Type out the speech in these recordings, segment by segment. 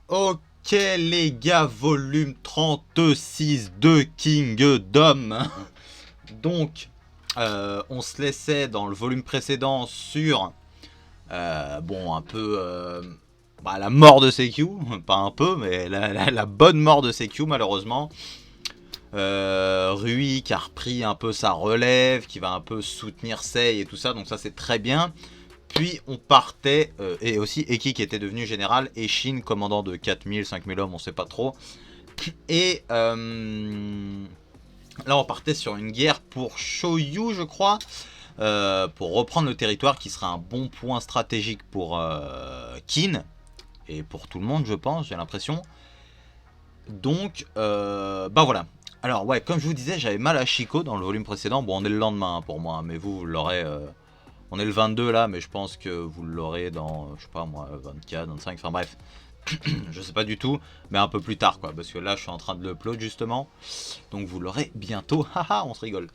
Ok les gars, volume 36 de Kingdom. Donc, on se laissait dans le volume précédent sur, bon, un peu la mort de CQ. Pas un peu, mais la bonne mort de CQ malheureusement. Rui qui a repris un peu sa relève, qui va un peu soutenir Sei et tout ça, donc ça c'est très bien. Puis on partait, et aussi Eki qui était devenu général, et Shin commandant de 4000, 5000 hommes, on sait pas trop. Et là on partait sur une guerre pour Shoyu je crois, pour reprendre le territoire qui sera un bon point stratégique pour Kin, et pour tout le monde je pense, j'ai l'impression. Donc bah voilà. Alors ouais, comme je vous disais, j'avais mal à Shiko dans le volume précédent. Bon, on est le lendemain hein, pour moi, mais vous l'aurez... on est le 22 là, mais je pense que vous l'aurez dans, je sais pas moi, 24, 25, enfin bref. Je sais pas du tout, mais un peu plus tard quoi, parce que là je suis en train de le upload justement. Donc vous l'aurez bientôt, haha, on se rigole.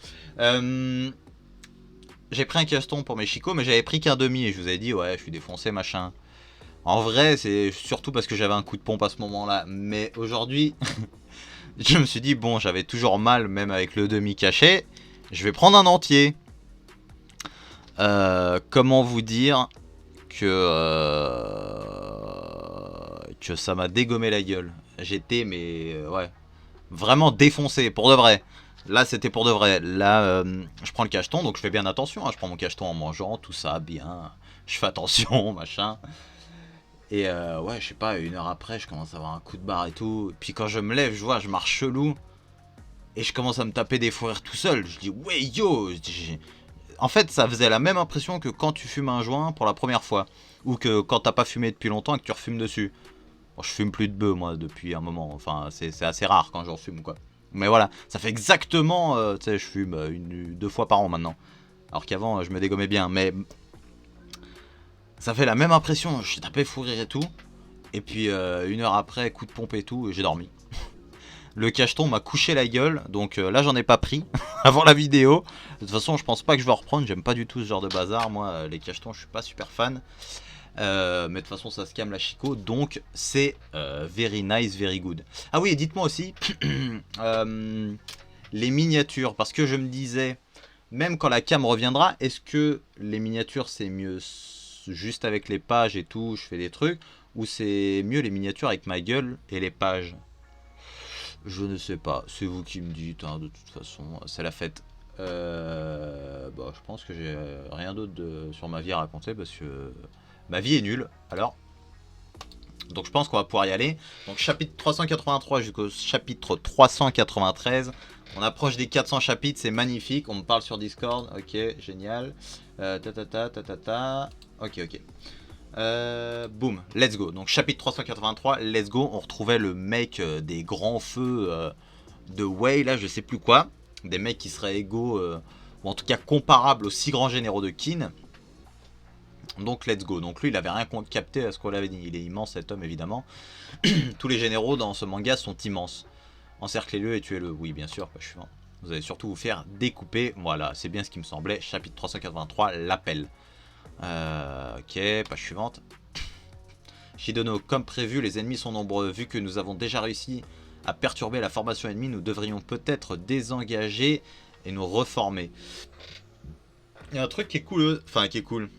J'ai pris un caston pour mes Shiko, mais j'avais pris qu'un demi et je vous avais dit ouais, je suis défoncé machin. En vrai, c'est surtout parce que j'avais un coup de pompe à ce moment-là, mais aujourd'hui... je me suis dit, bon, j'avais toujours mal, même avec le demi caché. Je vais prendre un entier. Comment vous dire que ça m'a dégommé la gueule. J'étais, mais ouais, vraiment défoncé, pour de vrai. Là, c'était pour de vrai. Là, je prends le cacheton, donc je fais bien attention. Hein. Je prends mon cacheton en mangeant, tout ça, bien. Je fais attention, machin. Et ouais, je sais pas, 1 heure après, je commence à avoir un coup de barre et tout. Et puis quand je me lève, je vois, je marche chelou. Et je commence à me taper des fous rires tout seul. Je dis, ouais, yo. En fait, ça faisait la même impression que quand tu fumes un joint pour la première fois. Ou que quand t'as pas fumé depuis longtemps et que tu refumes dessus. Bon, je fume plus de bœuf, moi, depuis un moment. Enfin, c'est assez rare quand j'en fume, quoi. Mais voilà, ça fait exactement... tu sais, je fume 2 fois par an maintenant. Alors qu'avant, je me dégommais bien. Mais ça fait la même impression. Je tapais fou rire et tout. Et puis 1 heure après, coup de pompe et tout, et j'ai dormi. Le cacheton m'a couché la gueule, donc là j'en ai pas pris avant la vidéo. De toute façon je pense pas que je vais en reprendre, j'aime pas du tout ce genre de bazar, moi les cachetons je suis pas super fan. Mais de toute façon ça se calme la Chico, donc c'est very nice, very good. Ah oui, et dites-moi aussi, les miniatures, parce que je me disais, même quand la cam reviendra, est-ce que les miniatures c'est mieux juste avec les pages et tout, je fais des trucs, ou c'est mieux les miniatures avec ma gueule et les pages? Je ne sais pas, c'est vous qui me dites, hein, de toute façon, c'est la fête. Bah, je pense que j'ai rien d'autre sur ma vie à raconter parce que ma vie est nulle. Alors, donc je pense qu'on va pouvoir y aller. Donc chapitre 383 jusqu'au chapitre 393. On approche des 400 chapitres, c'est magnifique. On me parle sur Discord, ok, génial. Ok, ok. Boom, let's go. Donc chapitre 383, let's go. On retrouvait le mec des grands feux de Wei, là je sais plus quoi. Des mecs qui seraient égaux, ou en tout cas comparables aux 6 grands généraux de Qin. Donc let's go. Donc lui il avait rien capté à ce qu'on l'avait dit. Il est immense cet homme évidemment. Tous les généraux dans ce manga sont immenses. Encerclez-le et tuez-le. Oui bien sûr, pas suivant. Vous allez surtout vous faire découper. Voilà, c'est bien ce qui me semblait. Chapitre 383, l'appel. Ok, page suivante. Shidono, comme prévu, les ennemis sont nombreux. Vu que nous avons déjà réussi à perturber la formation ennemie, nous devrions peut-être désengager et nous reformer. Il y a un truc qui est cool, enfin qui est cool.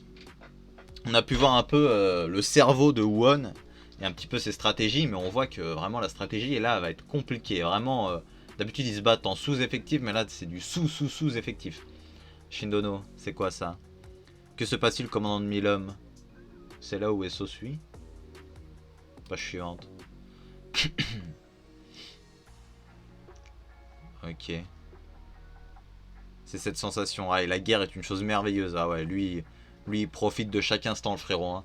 On a pu voir un peu le cerveau de Won et un petit peu ses stratégies, mais on voit que vraiment la stratégie là va être compliquée. Vraiment, d'habitude ils se battent en sous-effectif, mais là c'est du sous-effectif. Shindono, c'est quoi ça? Que se passe-t-il, commandant de 1000 hommes? C'est là où Esso suit. Page suivante. Ok. C'est cette sensation. Ah, et la guerre est une chose merveilleuse. Ah ouais, lui il profite de chaque instant, le frérot. Hein.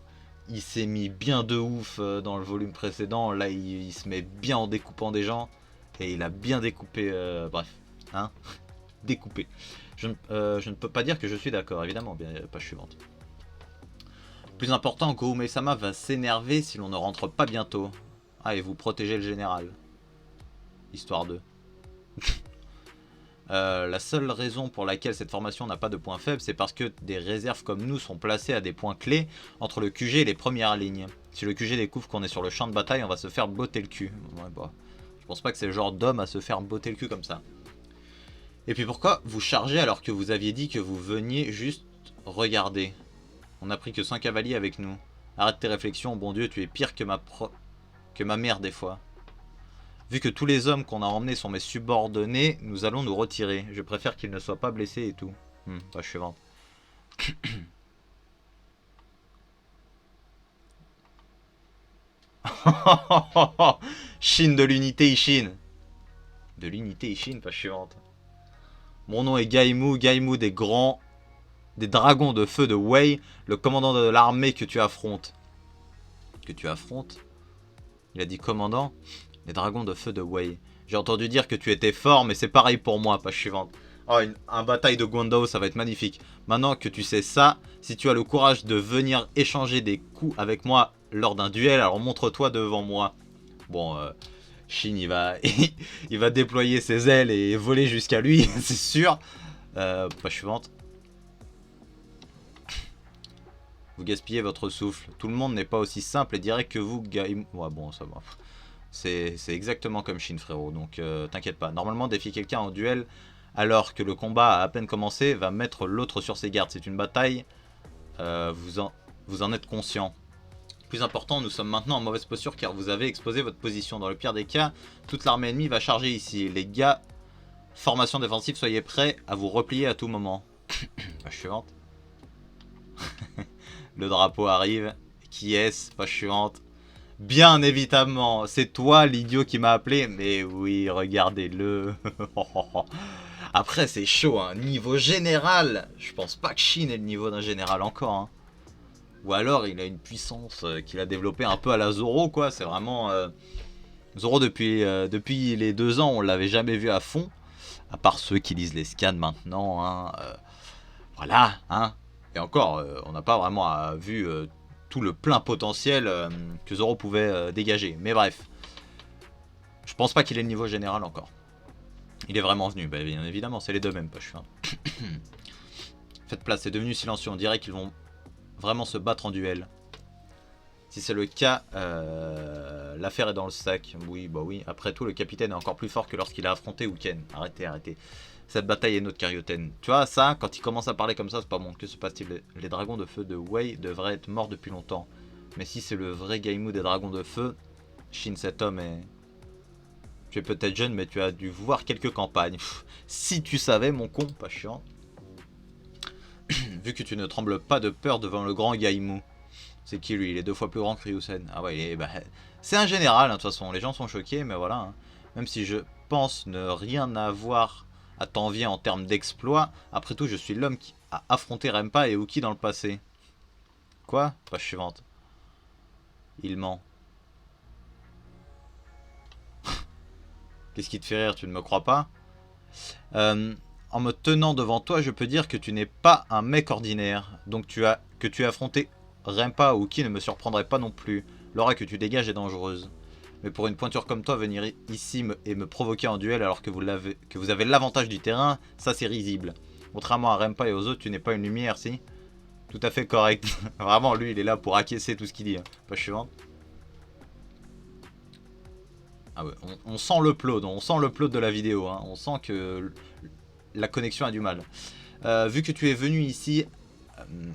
Il s'est mis bien de ouf dans le volume précédent. Là, il se met bien en découpant des gens. Et il a bien découpé... bref. Hein. Découpé. Je ne peux pas dire que je suis d'accord, évidemment. Bien, page suivante. Plus important, Koume-sama va s'énerver si l'on ne rentre pas bientôt. Ah, et vous protégez le général. Histoire de... La seule raison pour laquelle cette formation n'a pas de points faibles, c'est parce que des réserves comme nous sont placées à des points clés entre le QG et les premières lignes. Si le QG découvre qu'on est sur le champ de bataille, on va se faire botter le cul. Ouais, bah, je pense pas que c'est le genre d'homme à se faire botter le cul comme ça. Et puis pourquoi vous chargez alors que vous aviez dit que vous veniez juste regarder? On n'a pris que 100 cavaliers avec nous. Arrête tes réflexions, bon Dieu, tu es pire que ma mère des fois. Vu que tous les hommes qu'on a emmenés sont mes subordonnés, nous allons nous retirer. Je préfère qu'ils ne soient pas blessés et tout. Page suivante. Chine de l'unité Ishin. De l'unité Ishin, page suivante. Mon nom est Gaimu, Gaimu des dragons de feu de Wei, le commandant de l'armée que tu affrontes. Que tu affrontes? Il a dit commandant? Les dragons de feu de Wei. J'ai entendu dire que tu étais fort, mais c'est pareil pour moi, page suivante. Oh, un bataille de Guandao, ça va être magnifique. Maintenant que tu sais ça, si tu as le courage de venir échanger des coups avec moi lors d'un duel, alors montre-toi devant moi. Bon, Shin, il va déployer ses ailes et voler jusqu'à lui, c'est sûr. Page suivante. Vous gaspillez votre souffle. Tout le monde n'est pas aussi simple et direct que vous, Gaim. Ouais, bon, ça va. C'est exactement comme Shin, frérot, donc t'inquiète pas. Normalement, défier quelqu'un en duel alors que le combat a à peine commencé va mettre l'autre sur ses gardes. C'est une bataille, vous en êtes conscient. Plus important, nous sommes maintenant en mauvaise posture car vous avez exposé votre position. Dans le pire des cas, toute l'armée ennemie va charger ici. Les gars, formation défensive, soyez prêts à vous replier à tout moment. Page suivante. Le drapeau arrive. Qui est-ce? Page suivante. Bien évidemment, c'est toi l'idiot qui m'a appelé. Mais oui, regardez-le. Après, c'est chaud, hein. Niveau général, je pense pas que Shin ait le niveau d'un général encore. Hein. Ou alors, il a une puissance qu'il a développée un peu à la Zoro, quoi. C'est vraiment... Zoro, depuis les 2 ans, on l'avait jamais vu à fond. À part ceux qui lisent les scans maintenant. Hein. Voilà, hein. Et encore, on n'a pas vraiment vu... tout le plein potentiel que Zoro pouvait dégager. Mais bref. Je pense pas qu'il ait le niveau général encore. Il est vraiment venu, bah, bien évidemment, c'est les deux mêmes, pas je suis. Faites place, c'est devenu silencieux, on dirait qu'ils vont vraiment se battre en duel. Si c'est le cas, l'affaire est dans le sac. Oui, bah oui, après tout, le capitaine est encore plus fort que lorsqu'il a affronté Uken. Arrêtez, arrêtez. Cette bataille est notre Karyotène. Tu vois, ça, quand il commence à parler comme ça, c'est pas bon. Que se passe-t-il? Les dragons de feu de Wei devraient être morts depuis longtemps. Mais si c'est le vrai Gaimu des dragons de feu, Shin, cet homme est... Tu es peut-être jeune, mais tu as dû voir quelques campagnes. Si tu savais, mon con, pas chiant. Vu que tu ne trembles pas de peur devant le grand Gaimu. C'est qui lui? Il est 2 fois plus grand que Ryusen. Ah ouais, bah, c'est un général, hein, de toute façon. Les gens sont choqués, mais voilà. Hein. Même si je pense ne rien avoir à t'envier en termes d'exploit, après tout, je suis l'homme qui a affronté Rempa et Uki dans le passé. Quoi? Page suivante. Il ment. Qu'est-ce qui te fait rire? Tu ne me crois pas? En me tenant devant toi, je peux dire que tu n'es pas un mec ordinaire. Donc que tu as affronté Rempa ou Uki ne me surprendrait pas non plus. L'aura que tu dégages est dangereuse. Mais pour une pointure comme toi, venir ici et me provoquer en duel alors que vous avez l'avantage du terrain, ça c'est risible. Contrairement à Rempa et aux autres, tu n'es pas une lumière, si? Tout à fait correct. Vraiment, lui, il est là pour acquiescer tout ce qu'il dit. Hein. Page suivante. Ah ouais, on sent le plot, on sent le plot de la vidéo, hein. On sent que la connexion a du mal. Vu que tu es venu ici,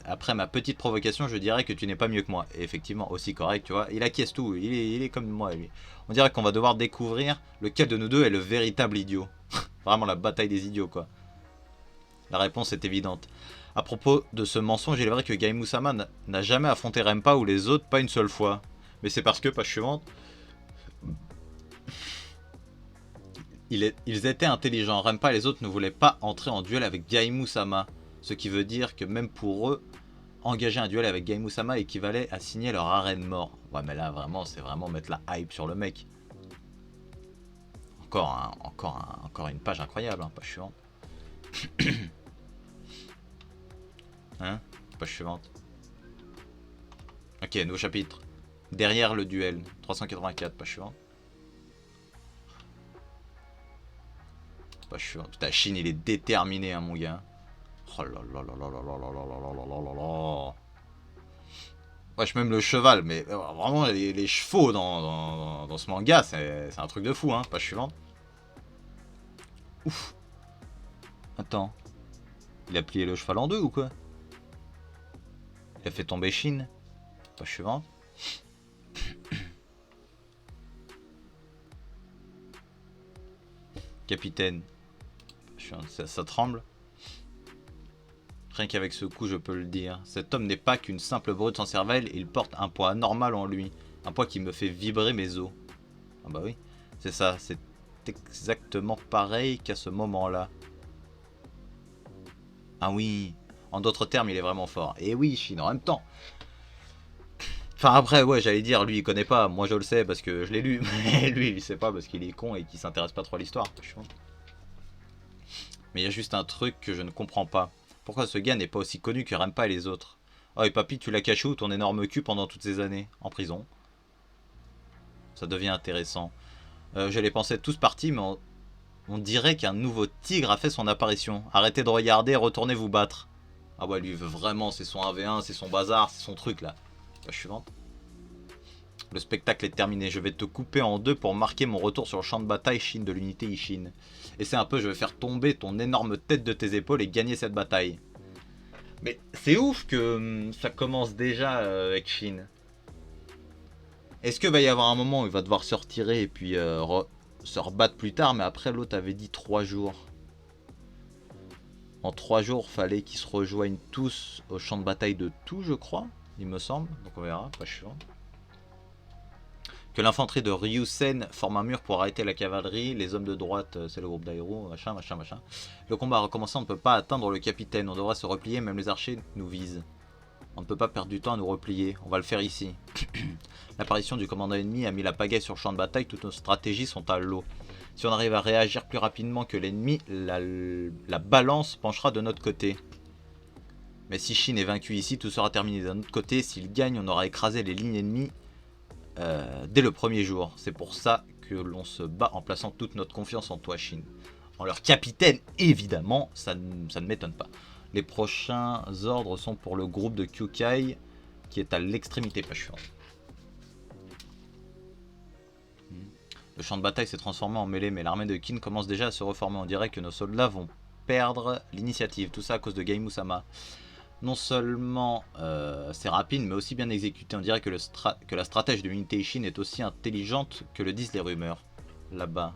après ma petite provocation, je dirais que tu n'es pas mieux que moi. Et effectivement, aussi correct, tu vois. Il acquiesce tout, il est comme moi, lui. On dirait qu'on va devoir découvrir lequel de nous deux est le véritable idiot. Vraiment la bataille des idiots, quoi. La réponse est évidente. À propos de ce mensonge, il est vrai que Gaimu-sama n'a jamais affronté Rempa ou les autres, pas une seule fois. Mais c'est parce que, page suivante, ils étaient intelligents. Rempa et les autres ne voulaient pas entrer en duel avec Gaimu-sama. Ce qui veut dire que même pour eux, engager un duel avec Gaimu-sama équivalait à signer leur arène mort. Ouais, mais là, vraiment, c'est vraiment mettre la hype sur le mec. Encore une page incroyable, hein, page suivante. Hein? Page suivante. Ok, nouveau chapitre. Derrière le duel. 384, page suivante. Pas chiant. Putain, Shin, il est déterminé, hein, mon gars. Oh là là là là là là là là là là là là là. Wesh, même le cheval, mais vraiment, les chevaux dans ce manga, c'est un truc de fou, hein. Pas suivant. Ouf. Attends. Il a plié le cheval en deux ou quoi? Il a fait tomber Shin. Pas suivant. Capitaine. Ça tremble. Rien qu'avec ce coup, je peux le dire. Cet homme n'est pas qu'une simple brute sans cervelle, il porte un poids anormal en lui. Un poids qui me fait vibrer mes os. Ah bah oui, c'est ça, c'est exactement pareil qu'à ce moment-là. Ah oui, en d'autres termes, il est vraiment fort. Et oui, Shin, en même temps. Enfin après, ouais, j'allais dire, lui, il connaît pas. Moi, je le sais parce que je l'ai lu. Mais lui, il sait pas parce qu'il est con et qu'il s'intéresse pas trop à l'histoire. Mais il y a juste un truc que je ne comprends pas. Pourquoi ce gars n'est pas aussi connu que Rampa et les autres? Oh, et papy, tu l'as caché où ton énorme cul pendant toutes ces années? En prison. Ça devient intéressant. Je les pensais tous partis, mais on dirait qu'un nouveau tigre a fait son apparition. Arrêtez de regarder, retournez vous battre. Ah ouais, lui veut vraiment, c'est son 1v1, c'est son bazar, c'est son truc là. La suivante. Le spectacle est terminé, je vais te couper en deux pour marquer mon retour sur le champ de bataille Shin de l'unité Ishin. Et c'est un peu, je vais faire tomber ton énorme tête de tes épaules et gagner cette bataille. Mais c'est ouf que ça commence déjà avec Shin. Est-ce que va y avoir un moment où il va devoir se retirer et puis se rebattre plus tard? Mais après l'autre avait dit 3 jours. En 3 jours, fallait qu'ils se rejoignent tous au champ de bataille de tout, je crois. Il me semble. Donc on verra, pas sûr. Que l'infanterie de Ryusen forme un mur pour arrêter la cavalerie. Les hommes de droite, c'est le groupe d'Airo, machin, machin, machin. Le combat a recommencé, on ne peut pas atteindre le capitaine. On devrait se replier, même les archers nous visent. On ne peut pas perdre du temps à nous replier. On va le faire ici. L'apparition du commandant ennemi a mis la pagaille sur le champ de bataille. Toutes nos stratégies sont à l'eau. Si on arrive à réagir plus rapidement que l'ennemi, la balance penchera de notre côté. Mais si Shin est vaincu ici, tout sera terminé d'un autre côté. S'il gagne, on aura écrasé les lignes ennemies dès le premier jour. C'est pour ça que l'on se bat en plaçant toute notre confiance en toi, Shin. En leur capitaine, évidemment, ça ne m'étonne pas. Les prochains ordres sont pour le groupe de Kyukai, qui est à l'extrémité pachurante. Le champ de bataille s'est transformé en mêlée, mais l'armée de Kin commence déjà à se reformer. On dirait que nos soldats vont perdre l'initiative. Tout ça à cause de Gaimusama. Non seulement c'est rapide, mais aussi bien exécuté. On dirait que la stratège de l'unité Ishin est aussi intelligente que le disent les rumeurs. Là-bas.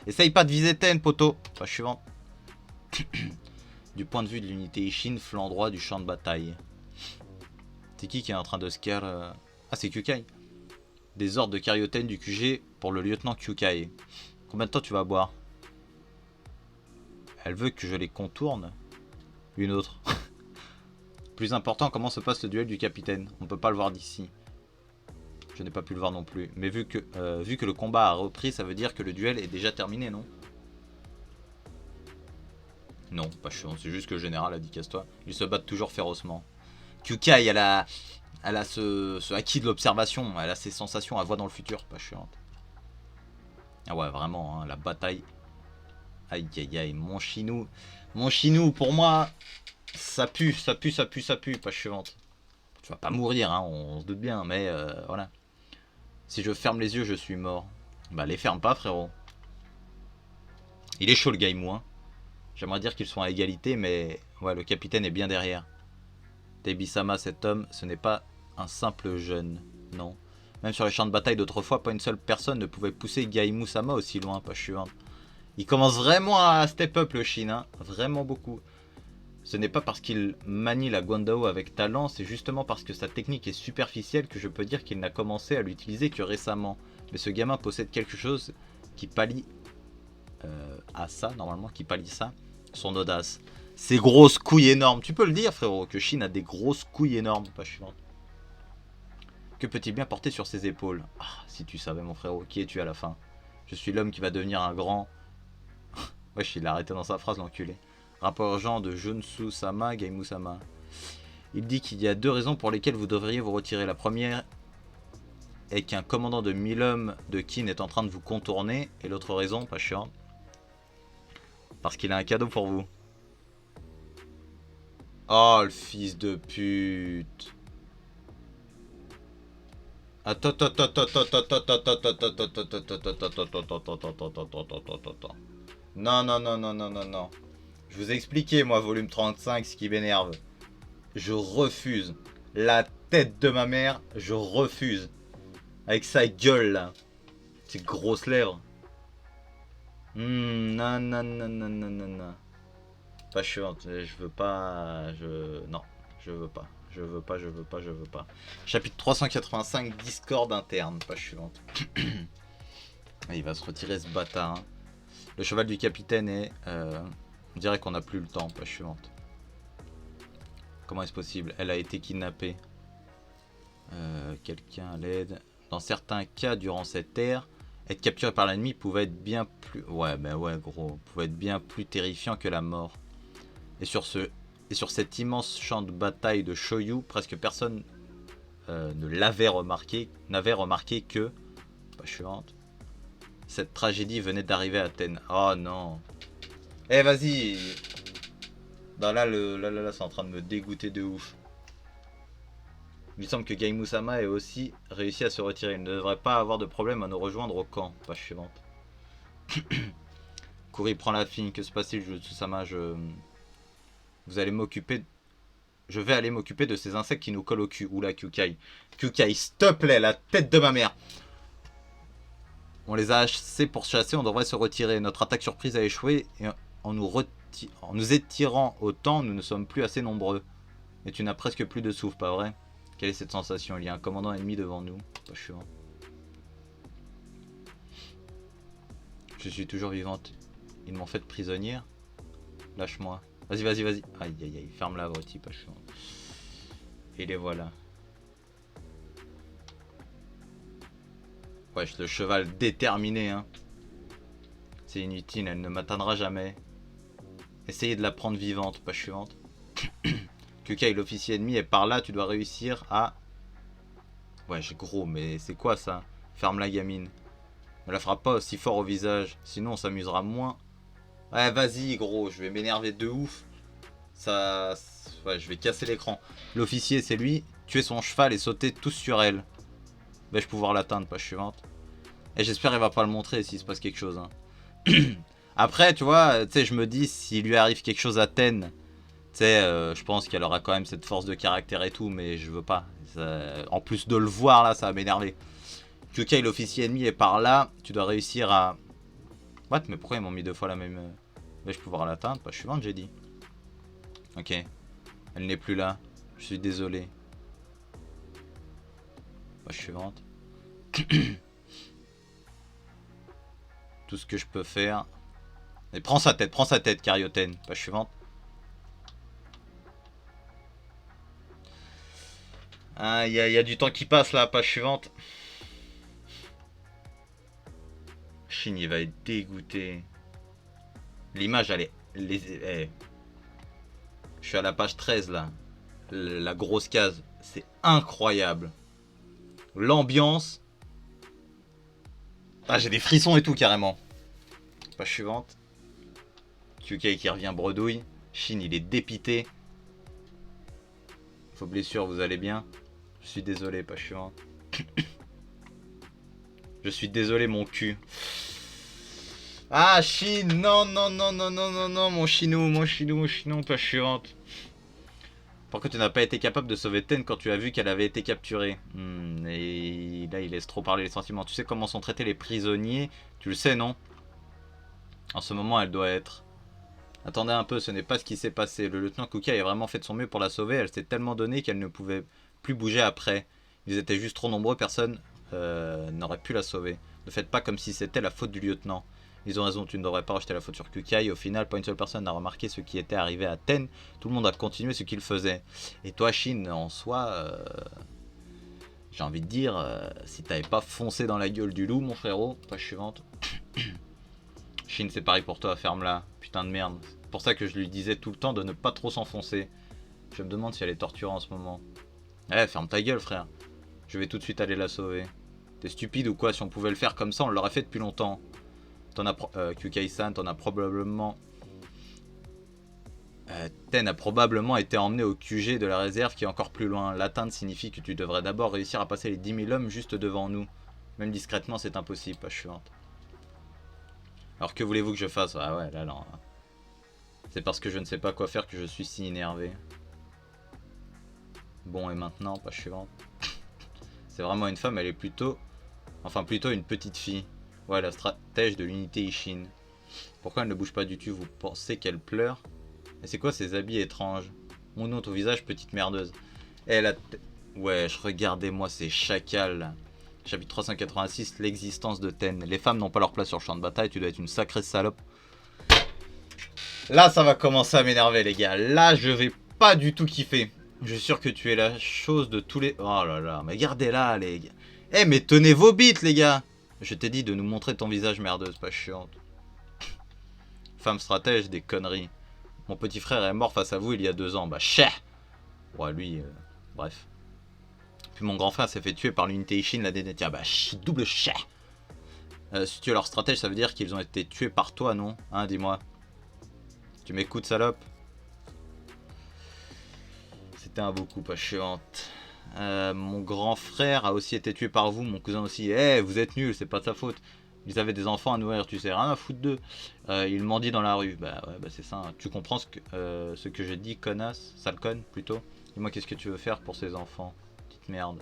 Essaye pas de viser Ten, poteau. Page suivante. Du point de vue de l'unité Ishin, flanc droit du champ de bataille. C'est qui est en train de scare Ah, c'est Kyukai. Des ordres de Karyoten du QG pour le lieutenant Kyukai. Combien de temps tu vas boire? Elle veut que je les contourne. Une autre. Plus important, comment se passe le duel du capitaine? On ne peut pas le voir d'ici. Je n'ai pas pu le voir non plus. Mais vu que le combat a repris, ça veut dire que le duel est déjà terminé, non? Non, pas chiant. C'est juste que le général a dit casse-toi. Ils se battent toujours férocement. Kyukai, elle a ce acquis de l'observation. Elle a ses sensations, elle voit dans le futur. Pas chiante. Ah ouais, vraiment, hein, la bataille. Aïe, aïe, aïe. Mon chinou. Mon chinou, pour moi... Ça pue, ça pue, ça pue, ça pue, pas suivante. Tu vas pas mourir, hein, on se doute bien, mais voilà. Si je ferme les yeux, je suis mort. Bah les ferme pas, frérot. Il est chaud le Gaimou, hein. J'aimerais dire qu'ils sont à égalité, mais ouais, le capitaine est bien derrière. Tebi-sama, cet homme, ce n'est pas un simple jeune, non. Même sur les champs de bataille d'autrefois, pas une seule personne ne pouvait pousser Gaimu-sama aussi loin, pas suivante. Il commence vraiment à step up le Shin, hein, vraiment beaucoup. Ce n'est pas parce qu'il manie la Guandao avec talent, c'est justement parce que sa technique est superficielle que je peux dire qu'il n'a commencé à l'utiliser que récemment. Mais ce gamin possède quelque chose qui pallie à ça, normalement, qui pallie ça, son audace. Ses grosses couilles énormes. Tu peux le dire, frérot, que Shin a des grosses couilles énormes. Pas suivante. Que peut-il bien porter sur ses épaules? Ah, si tu savais, mon frérot, qui es-tu à la fin? Je suis l'homme qui va devenir un grand... Wesh, il a arrêté dans sa phrase, l'enculé. Rapport urgent de Junsu-sama, Gaimu-sama. Il dit qu'il y a 2 raisons pour lesquelles vous devriez vous retirer. La première est qu'un commandant de 1000 hommes de Kin est en train de vous contourner. Et l'autre raison, pas chiant. Parce qu'il a un cadeau pour vous. Oh, le fils de pute. Attends, attends, attends, attends, attends, attends, attends, attends, attends. Non, non, non, non, non, non, non. Je vous ai expliqué, moi, volume 35, ce qui m'énerve. Je refuse. La tête de ma mère, je refuse. Avec sa gueule, là. Ses grosses lèvres. Non, non, non, non, non, non, non. Pas chiante, je veux pas... Non, je veux pas. Je veux pas, je veux pas, je veux pas. Chapitre 385, Discord interne, pas chiante. Il va se retirer ce bâtard. Hein. Le cheval du capitaine est... on dirait qu'on n'a plus le temps, pas chiante. Comment est-ce possible? Elle a été kidnappée. Quelqu'un l'aide. Dans certains cas, durant cette ère, être capturé par l'ennemi pouvait être bien plus... Ouais, ben ouais, gros. Pouvait être bien plus terrifiant que la mort. Et sur cet immense champ de bataille de Shoyu, presque personne ne l'avait remarqué, n'avait remarqué que... Pas chiante. Cette tragédie venait d'arriver à Athènes. Oh non. Eh, vas-y. Bah là, là, c'est en train de me dégoûter de ouf. Il semble que Gaimusama ait aussi réussi à se retirer. Il ne devrait pas avoir de problème à nous rejoindre au camp. Page suivante. Kuri prend la fille. Que se passe-t-il, Jutsu-sama? Vous allez m'occuper... Je vais aller m'occuper de ces insectes qui nous collent au cul. Oula, Kyukai. Kyukai, s'il te plaît, la tête de ma mère. On les a assez pour chasser, on devrait se retirer. Notre attaque surprise a échoué et en nous étirant autant, nous ne sommes plus assez nombreux. Et tu n'as presque plus de souffle, pas vrai? Quelle est cette sensation? Il y a un commandant ennemi devant nous. Pas chiant. Je suis toujours vivante. Ils m'ont fait prisonnière. Lâche-moi. Vas-y, vas-y, vas-y. Aïe, aïe, aïe. Ferme la abruti, pas chiant. Et les voilà. Wesh, le cheval déterminé, hein. C'est inutile, elle ne m'atteindra jamais. Essayez de la prendre vivante, pas suivante. Kyukai, l'officier ennemi est par là, tu dois réussir à... Wesh, gros, mais c'est quoi ça? Ferme la gamine. Ne la frappe pas aussi fort au visage, sinon on s'amusera moins. Ouais, vas-y, gros, je vais m'énerver de ouf. Ça... Ouais, je vais casser l'écran. L'officier, c'est lui. Tuer son cheval et sauter tous sur elle. Vais-je pouvoir l'atteindre, pas suivante? Et j'espère qu'il va pas le montrer s'il se passe quelque chose. Hein. Après, tu vois, tu sais, je me dis, s'il lui arrive quelque chose à Ten, tu sais, je pense qu'elle aura quand même cette force de caractère et tout, mais je veux pas. Ça... En plus de le voir là, ça va m'énerver. Kyukai, l'officier ennemi, est par là. Tu dois réussir à... What? Mais pourquoi ils m'ont mis deux fois la même... Vais-je pouvoir l'atteindre? Pas suivante, j'ai dit. Ok. Elle n'est plus là. Je suis désolé. Pas suivante. Tout ce que je peux faire... Et prends sa tête, Carioten. Page suivante. Ah, il y a du temps qui passe là, page suivante. Shin, il va être dégoûté. L'image, elle est... Je suis à la page 13 là. La grosse case. C'est incroyable. L'ambiance. Ah, j'ai des frissons et tout carrément. Page suivante. Kyukai qui revient bredouille. Shin, il est dépité. Vos blessures, vous allez bien? Je suis désolé, pas chiant. Je suis désolé, mon cul. Ah, Shin, non, non, non, non, non, non, non, mon chinou, pas chiante. Pourquoi tu n'as pas été capable de sauver Ten quand tu as vu qu'elle avait été capturée? Et là, il laisse trop parler les sentiments. Tu sais comment sont traités les prisonniers? Tu le sais, non? En ce moment, elle doit être... Attendez un peu, ce n'est pas ce qui s'est passé. Le lieutenant Kukai a vraiment fait de son mieux pour la sauver. Elle s'est tellement donnée qu'elle ne pouvait plus bouger après. Ils étaient juste trop nombreux, personne n'aurait pu la sauver. Ne faites pas comme si c'était la faute du lieutenant. Ils ont raison, tu ne devrais pas rejeter la faute sur Kukai. Au final, pas une seule personne n'a remarqué ce qui était arrivé à Ten. Tout le monde a continué ce qu'il faisait. Et toi, Shin, en soi, j'ai envie de dire, si t'avais pas foncé dans la gueule du loup, mon frérot, page suivante. Shin, c'est pareil pour toi, ferme-la. Putain de merde. C'est pour ça que je lui disais tout le temps de ne pas trop s'enfoncer. Je me demande si elle est torturée en ce moment. Eh, ferme ta gueule, frère. Je vais tout de suite aller la sauver. T'es stupide ou quoi? Si on pouvait le faire comme ça, on l'aurait fait depuis longtemps. Kyukai-san, t'en as probablement Ten a probablement été emmené au QG de la réserve qui est encore plus loin. L'atteinte signifie que tu devrais d'abord réussir à passer les 10 000 hommes juste devant nous. Même discrètement, c'est impossible, page suivante. Alors que voulez-vous que je fasse? Ah ouais, là, non. C'est parce que je ne sais pas quoi faire que je suis si énervé. Bon, et maintenant, page suivante. C'est vraiment une femme, elle est plutôt... Enfin, plutôt une petite fille. Ouais, la stratège de l'unité Ishin. Pourquoi elle ne bouge pas du tout? Vous pensez qu'elle pleure? Et c'est quoi ces habits étranges? Mon nom, ton visage, petite merdeuse. Elle a... Wesh, regardez-moi ces chacals là. Chapitre 386, l'existence de Ten. Les femmes n'ont pas leur place sur le champ de bataille, tu dois être une sacrée salope. Là, ça va commencer à m'énerver, les gars. Là, je vais pas du tout kiffer. Je suis sûr que tu es la chose de tous les... Oh là là, mais regardez là, les gars. Eh, mais tenez vos bites, les gars. Je t'ai dit de nous montrer ton visage, merdeuse, pas chiante. Femme stratège, des conneries. Mon petit frère est mort face à vous il y a 2 ans. Bah, cher. Ouais, lui, bref. Puis mon grand frère s'est fait tuer par l'unité Ishin, la dénette. Bah, double cher. Si tu es leur stratège, ça veut dire qu'ils ont été tués par toi, non? Hein, dis-moi. Tu m'écoutes, salope? C'était un beau coup, pas chiante. Mon grand frère a aussi été tué par vous, mon cousin aussi. Eh, vous êtes nuls, c'est pas de sa faute. Ils avaient des enfants à nourrir, tu sais, rien à foutre d'eux. Ils mendient dans la rue. Bah ouais, bah c'est ça. Hein. Tu comprends ce que j'ai dit, connasse? Sale conne, plutôt. Dis-moi, qu'est-ce que tu veux faire pour ces enfants? Petite merde.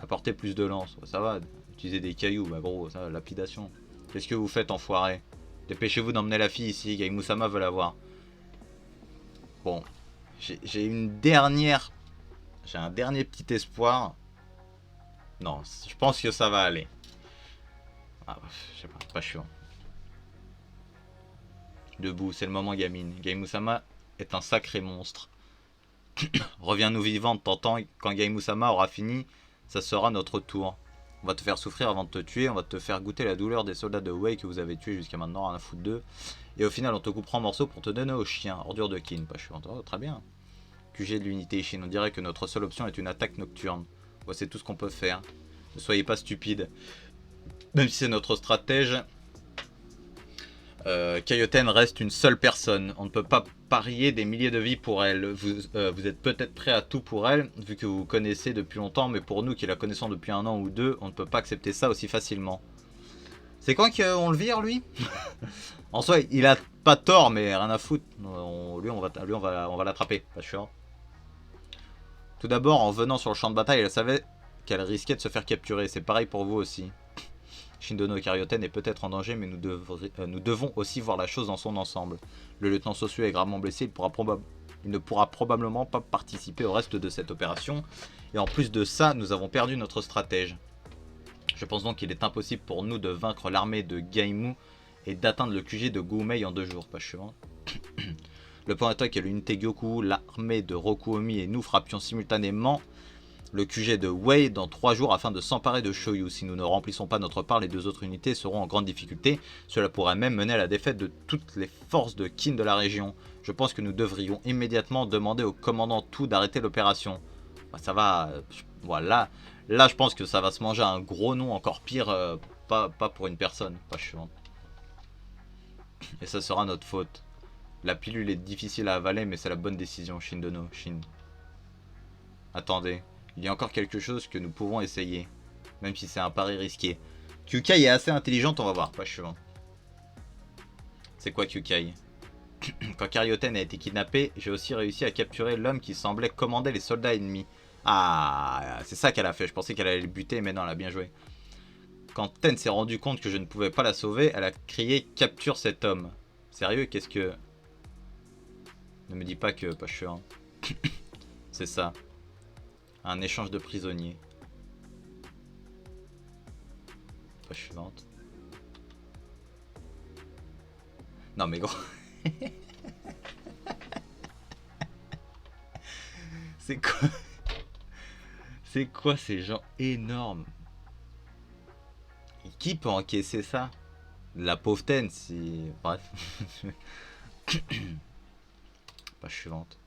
Apporter plus de lances. Ouais, ça va. Utiliser des cailloux, bah gros, ça, lapidation. Qu'est-ce que vous faites, enfoiré? Dépêchez-vous d'emmener la fille ici, Gaï-Moussama veut la voir. Bon. J'ai une dernière... J'ai un dernier petit espoir. Non, je pense que ça va aller. Ah, je sais pas chiant. Debout, c'est le moment, gamine. Gaï-Moussama est un sacré monstre. Reviens-nous vivante, t'entends? Quand Gaï-Moussama aura fini, ça sera notre tour. On va te faire souffrir avant de te tuer, on va te faire goûter la douleur des soldats de Wei que vous avez tués jusqu'à maintenant, rien à foutre d'eux. Et au final, on te coupera en morceaux pour te donner au chien. Ordure de kin, pas chiant. Oh, très bien. QG de l'unité Ishin, on dirait que notre seule option est une attaque nocturne. Ouais, c'est tout ce qu'on peut faire. Ne soyez pas stupides. Même si c'est notre stratège, Kaioten reste une seule personne. On ne peut pas parier des milliers de vies pour elle. Vous êtes peut-être prêt à tout pour elle, vu que vous vous connaissez depuis longtemps, mais pour nous qui la connaissons depuis 1 an ou 2, on ne peut pas accepter ça aussi facilement. C'est quand qu'on le vire, lui? En soi, il a pas tort, mais rien à foutre. Lui, on va l'attraper. Pas sûr. Tout d'abord, en venant sur le champ de bataille, elle savait qu'elle risquait de se faire capturer. C'est pareil pour vous aussi. Shindono Karyoten est peut-être en danger, mais nous devons aussi voir la chose dans son ensemble. Le lieutenant Sosue est gravement blessé, il ne pourra probablement pas participer au reste de cette opération. Et en plus de ça, nous avons perdu notre stratège. Je pense donc qu'il est impossible pour nous de vaincre l'armée de Gaimu et d'atteindre le QG de Goumei en 2 jours. Pas chiant. Le point d'attaque est l'unité Gyoku, l'armée de Rokuomi et nous frappions simultanément le QG de Wei dans 3 jours afin de s'emparer de Shoyu. Si nous ne remplissons pas notre part, les 2 autres unités seront en grande difficulté. Cela pourrait même mener à la défaite de toutes les forces de Qin de la région. Je pense que nous devrions immédiatement demander au commandant Tout d'arrêter l'opération. Bah, ça va... voilà. Là, je pense que ça va se manger un gros nom, encore pire, pas pour une personne, pas chiant. Et ça sera notre faute. La pilule est difficile à avaler, mais c'est la bonne décision, Shindono. Shin. Attendez, il y a encore quelque chose que nous pouvons essayer, même si c'est un pari risqué. Kyukai est assez intelligente, on va voir, pas chiant. C'est quoi Kyukai? Quand Karyoten a été kidnappé, j'ai aussi réussi à capturer l'homme qui semblait commander les soldats ennemis. Ah, c'est ça qu'elle a fait. Je pensais qu'elle allait le buter, mais non, elle a bien joué. Quand Ten s'est rendu compte que je ne pouvais pas la sauver, elle a crié « Capture cet homme ». Sérieux, qu'est-ce que... Ne me dis pas que... Pas chiant. C'est ça. Un échange de prisonniers. Page suivante. Non mais gros... C'est quoi? C'est quoi ces gens énormes? Qui peut encaisser ça? La pauvre Ten, si... Bref. Page suivante.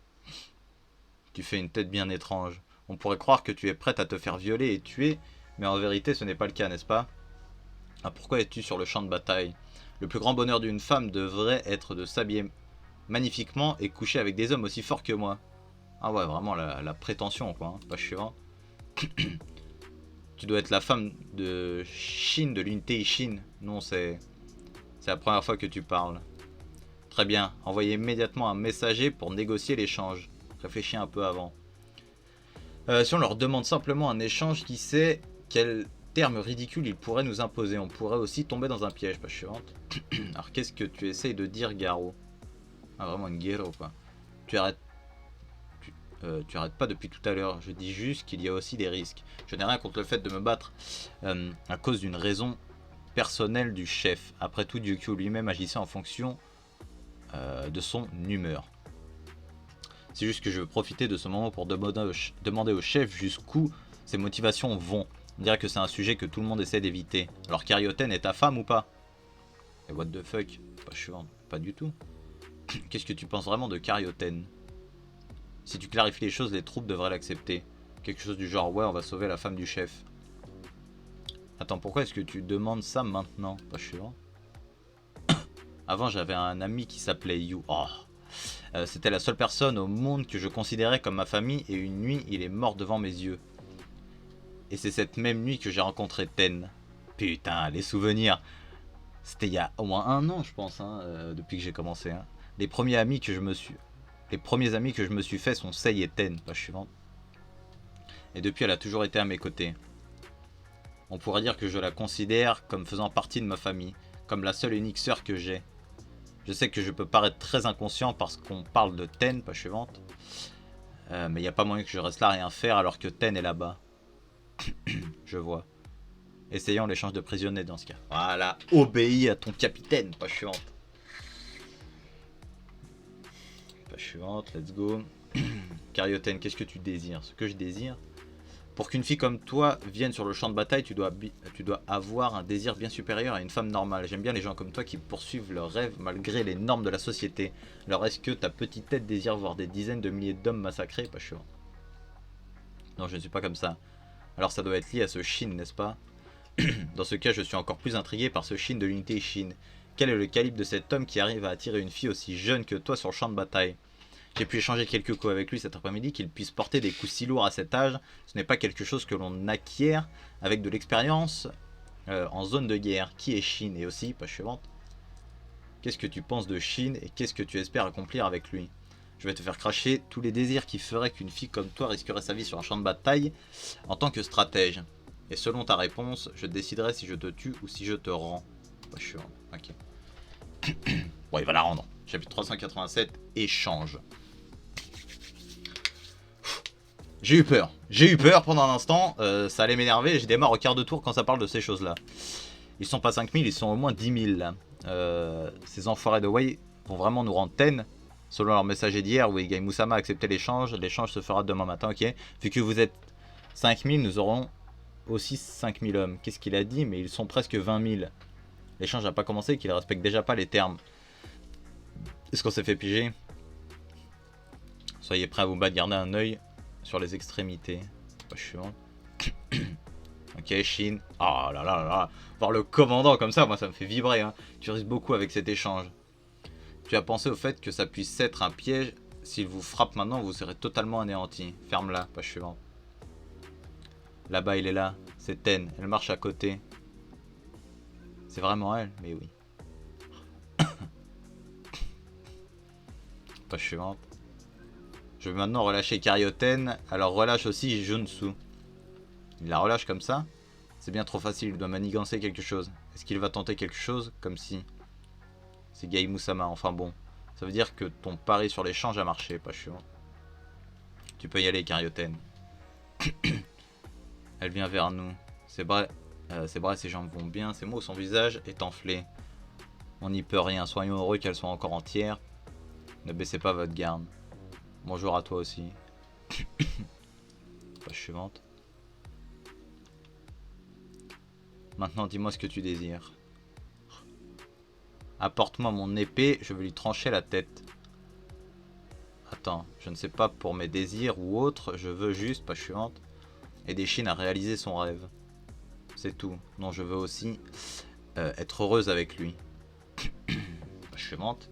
Tu fais une tête bien étrange. On pourrait croire que tu es prête à te faire violer et tuer, mais en vérité ce n'est pas le cas, n'est-ce pas? Ah, pourquoi es-tu sur le champ de bataille? Le plus grand bonheur d'une femme devrait être de s'habiller magnifiquement et coucher avec des hommes aussi forts que moi. Ah ouais, vraiment la prétention, quoi. Hein. Pas chiant. Tu dois être la femme de Shin, de l'unité Shin. Non, c'est la première fois que tu parles. Très bien. Envoyez immédiatement un messager pour négocier l'échange. Réfléchis un peu avant. Si on leur demande simplement un échange, qui sait quel terme ridicule ils pourraient nous imposer. On pourrait aussi tomber dans un piège, pas chiante. Alors qu'est-ce que tu essayes de dire, Garo? Ah, vraiment une guéro, quoi. Tu arrêtes pas depuis tout à l'heure. Je dis juste qu'il y a aussi des risques. Je n'ai rien contre le fait de me battre à cause d'une raison personnelle du chef. Après tout, Ryukyu lui-même agissait en fonction de son humeur. C'est juste que je veux profiter de ce moment pour demander au chef jusqu'où ses motivations vont. On dirait que c'est un sujet que tout le monde essaie d'éviter. Alors Karyoten est ta femme ou pas? Et what the fuck? Pas chiant, pas du tout. Qu'est-ce que tu penses vraiment de Karyoten? Si tu clarifies les choses, les troupes devraient l'accepter. Quelque chose du genre, ouais, on va sauver la femme du chef. Attends, pourquoi est-ce que tu demandes ça maintenant? Pas chiant. Avant, j'avais un ami qui s'appelait Yu. Oh. C'était la seule personne au monde que je considérais comme ma famille et une nuit, il est mort devant mes yeux. Et c'est cette même nuit que j'ai rencontré Ten. Putain, les souvenirs. C'était il y a au moins 1 an, je pense, hein, depuis que j'ai commencé. Hein. Les premiers amis que je me suis fait sont Sei et Ten, pas suivante. Et depuis, elle a toujours été à mes côtés. On pourrait dire que je la considère comme faisant partie de ma famille, comme la seule et unique sœur que j'ai. Je sais que je peux paraître très inconscient parce qu'on parle de Ten, pas suivante. Mais il n'y a pas moyen que je reste là à rien faire alors que Ten est là-bas. Je vois. Essayons l'échange de prisonniers dans ce cas. Voilà, obéis à ton capitaine, pas suivante. Pas suivante, let's go. Karyoten, qu'est-ce que tu désires? Ce que je désire? Pour qu'une fille comme toi vienne sur le champ de bataille, tu dois avoir un désir bien supérieur à une femme normale. J'aime bien les gens comme toi qui poursuivent leurs rêves malgré les normes de la société. Alors est-ce que ta petite tête désire voir des dizaines de milliers d'hommes massacrés? Pas sûr. Non, je ne suis pas comme ça. Alors ça doit être lié à ce Shin, n'est-ce pas? Dans ce cas, je suis encore plus intrigué par ce Shin de l'unité Shin. Quel est le calibre de cet homme qui arrive à attirer une fille aussi jeune que toi sur le champ de bataille? J'ai pu échanger quelques coups avec lui cet après-midi. Qu'il puisse porter des coups si lourds à cet âge, ce n'est pas quelque chose que l'on acquiert avec de l'expérience en zone de guerre. Qui est Shin? Et aussi, pas suivante. Qu'est-ce que tu penses de Shin et qu'est-ce que tu espères accomplir avec lui? Je vais te faire cracher tous les désirs qui feraient qu'une fille comme toi risquerait sa vie sur un champ de bataille en tant que stratège. Et selon ta réponse, je déciderai si je te tue ou si je te rends. Pas sûr. Ok. Bon, il va la rendre. Chapitre 387, échange. J'ai eu peur. J'ai eu peur pendant un instant. Ça allait m'énerver. J'ai démarre au quart de tour quand ça parle de ces choses-là. Ils sont pas 5000, ils sont au moins 10 000 là. Ces enfoirés de Wei vont vraiment nous rendre ten. Selon leur messager d'hier, oui, Gai-Musama a accepté l'échange. L'échange se fera demain matin, ok. Vu que vous êtes 5000, nous aurons aussi 5000 hommes. Qu'est-ce qu'il a dit? Mais ils sont presque 20 000. L'échange n'a pas commencé, qu'il ne respecte déjà pas les termes. Est-ce qu'on s'est fait piger? Soyez prêts à vous battre, gardez un œil sur les extrémités. Pas chiant. Ok, Shin. Oh là là là là. Voir le commandant comme ça, moi ça me fait vibrer. Hein. Tu risques beaucoup avec cet échange. Tu as pensé au fait que ça puisse être un piège. S'il vous frappe maintenant, vous serez totalement anéanti. Ferme-la, pas suivant. Là-bas, il est là. C'est Ten. Elle marche à côté. C'est vraiment elle? Mais oui. Pas suivante. Je vais maintenant relâcher Karyoten. Alors relâche aussi Junsu. Il la relâche comme ça? C'est bien trop facile, il doit manigancer quelque chose. Est-ce qu'il va tenter quelque chose? Comme si... C'est Gai-Musama, enfin bon. Ça veut dire que ton pari sur l'échange a marché, pas chiant. Tu peux y aller, Karyoten. Elle vient vers nous. Ses bras et ses jambes vont bien, ses mots, son visage est enflé. On n'y peut rien, soyons heureux qu'elle soit encore entière. Ne baissez pas votre garde. Bonjour à toi aussi. Page suivante. Maintenant, dis-moi ce que tu désires. Apporte-moi mon épée, je vais lui trancher la tête. Attends, je ne sais pas pour mes désirs ou autres, je veux juste, page suivante, aider Shin à réaliser son rêve. C'est tout. Non, je veux aussi être heureuse avec lui. Page suivante.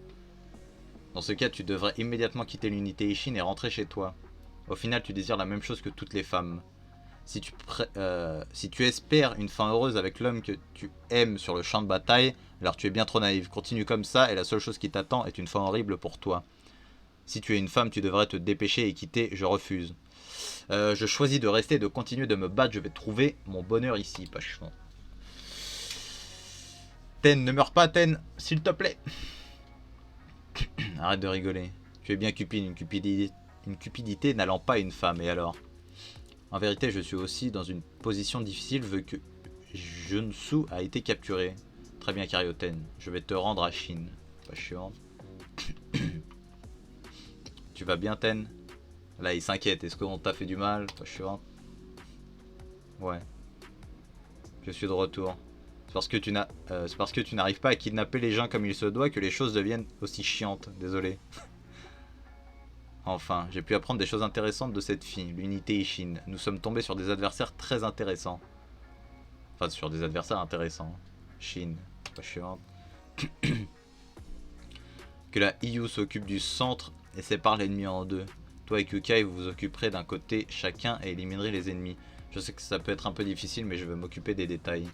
Dans ce cas, tu devrais immédiatement quitter l'unité Ishin et rentrer chez toi. Au final, tu désires la même chose que toutes les femmes. Si tu espères une fin heureuse avec l'homme que tu aimes sur le champ de bataille, alors tu es bien trop naïf. Continue comme ça et la seule chose qui t'attend est une fin horrible pour toi. Si tu es une femme, tu devrais te dépêcher et quitter, je refuse. Je choisis de rester et de continuer de me battre, je vais trouver mon bonheur ici, pas chiant. Ten, ne meurs pas, Ten, s'il te plaît. Arrête de rigoler. Tu es bien cupide, une cupidité n'allant pas à une femme, et alors? En vérité, je suis aussi dans une position difficile vu que Junsu a été capturé. Très bien, Karyoten. Je vais te rendre à Shin. Pas chiant. Tu vas bien, Ten? Là, il s'inquiète. Est-ce qu'on t'a fait du mal? Pas chiant. Ouais. Je suis de retour. C'est parce que tu n'arrives pas à kidnapper les gens comme il se doit que les choses deviennent aussi chiantes. Désolé. Enfin, j'ai pu apprendre des choses intéressantes de cette fille, l'unité Ishin. Nous sommes tombés sur des adversaires très intéressants. Enfin, sur des adversaires intéressants. Shin, pas chiant. Que la Iyu s'occupe du centre et sépare l'ennemi en deux. Toi et Kukai, vous vous occuperez d'un côté chacun et éliminerez les ennemis. Je sais que ça peut être un peu difficile, mais je vais m'occuper des détails.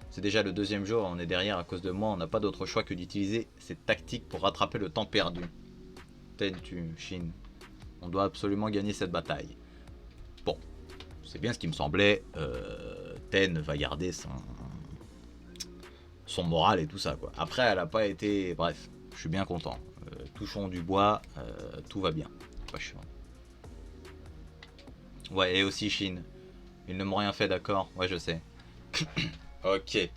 C'est déjà le deuxième jour, on est derrière à cause de moi, on n'a pas d'autre choix que d'utiliser cette tactique pour rattraper le temps perdu. Ten, tu, Shin. On doit absolument gagner cette bataille. Bon, c'est bien ce qui me semblait. Ten va garder son moral et tout ça, quoi. Après, elle a pas été... Bref, je suis bien content. Touchons du bois, tout va bien. Pas chiant. Ouais, et aussi Shin. Ils ne m'ont rien fait, d'accord? Ouais, je sais. Ok.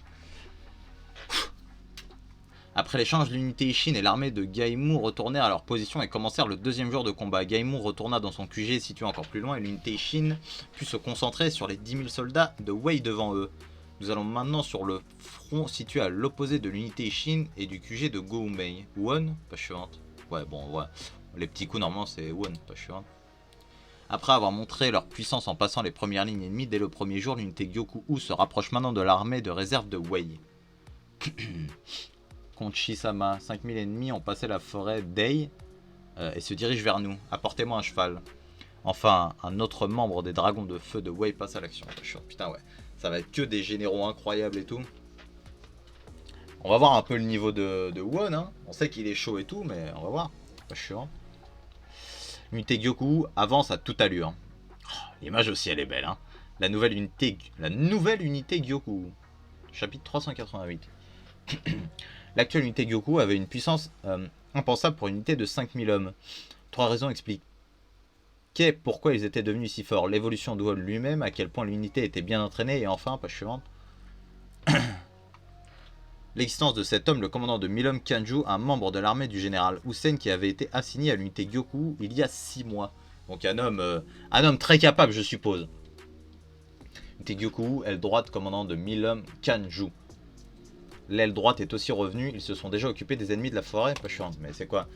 Après l'échange, l'unité Ishin et l'armée de Gaimu retournèrent à leur position et commencèrent le deuxième jour de combat. Gaimu retourna dans son QG situé encore plus loin et l'unité Ishin put se concentrer sur les 10 000 soldats de Wei devant eux. Nous allons maintenant sur le front situé à l'opposé de l'unité Ishin et du QG de Goumei. Won, pas chiante. Ouais, bon, ouais. Les petits coups, normalement, c'est Won, pas chiante. Après avoir montré leur puissance en passant les premières lignes ennemies, dès le premier jour, l'unité Gyoku-U se rapproche maintenant de l'armée de réserve de Wei. Contre Shisama, 5000 ennemis ont passé la forêt d'Ei et se dirigent vers nous. Apportez-moi un cheval. Enfin, un autre membre des dragons de feu de Wei passe à l'action. Putain, ouais. Ça va être que des généraux incroyables et tout. On va voir un peu le niveau de Won. Hein. On sait qu'il est chaud et tout, mais on va voir. Pas chiant. L'unité Gyoku avance à toute allure. Oh, l'image aussi, elle est belle. Hein. La nouvelle unité Gyoku. Chapitre 388. L'actuelle unité Gyoku avait une puissance impensable pour une unité de 5000 hommes. 3 raisons expliquaient pourquoi ils étaient devenus si forts. L'évolution de Won lui-même, à quel point l'unité était bien entraînée, et enfin, page suivante, l'existence de cet homme, le commandant de 1000 hommes Kanju, un membre de l'armée du général Hussein qui avait été assigné à l'unité Gyoku il y a 6 mois. Donc un homme très capable, je suppose. L'unité Gyoku, aile droite, commandant de 1000 hommes Kanju. L'aile droite est aussi revenue, ils se sont déjà occupés des ennemis de la forêt. Pas chiant, mais c'est quoi?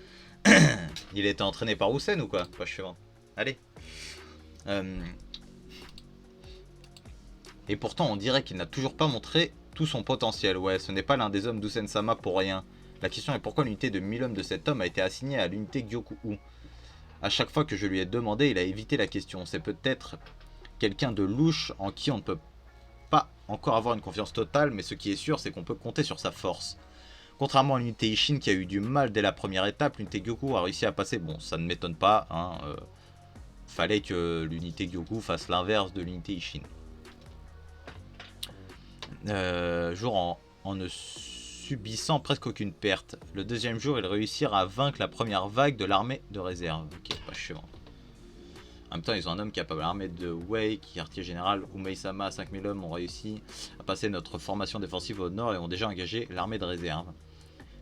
Il était entraîné par Hussein ou quoi? Pas chiant. Allez. Et pourtant, on dirait qu'il n'a toujours pas montré tout son potentiel. Ouais, ce n'est pas l'un des hommes d'Hussein-sama pour rien. La question est pourquoi l'unité de 1000 hommes de cet homme a été assignée à l'unité Gyoku-U. À chaque fois que je lui ai demandé, il a évité la question. C'est peut-être quelqu'un de louche en qui on ne peut pas encore avoir une confiance totale, mais ce qui est sûr, c'est qu'on peut compter sur sa force. Contrairement à l'unité Ishin qui a eu du mal dès la première étape, l'unité Gyoku a réussi à passer. Bon, ça ne m'étonne pas, hein, fallait que l'unité Gyoku fasse l'inverse de l'unité Ishin. Jour en ne subissant presque aucune perte. Le deuxième jour, ils réussirent à vaincre la première vague de l'armée de réserve. Ok, pas chiant. En même temps, ils ont un homme capable. L'armée de Wei, quartier général, Umei-sama, 5000 hommes ont réussi à passer notre formation défensive au nord et ont déjà engagé l'armée de réserve.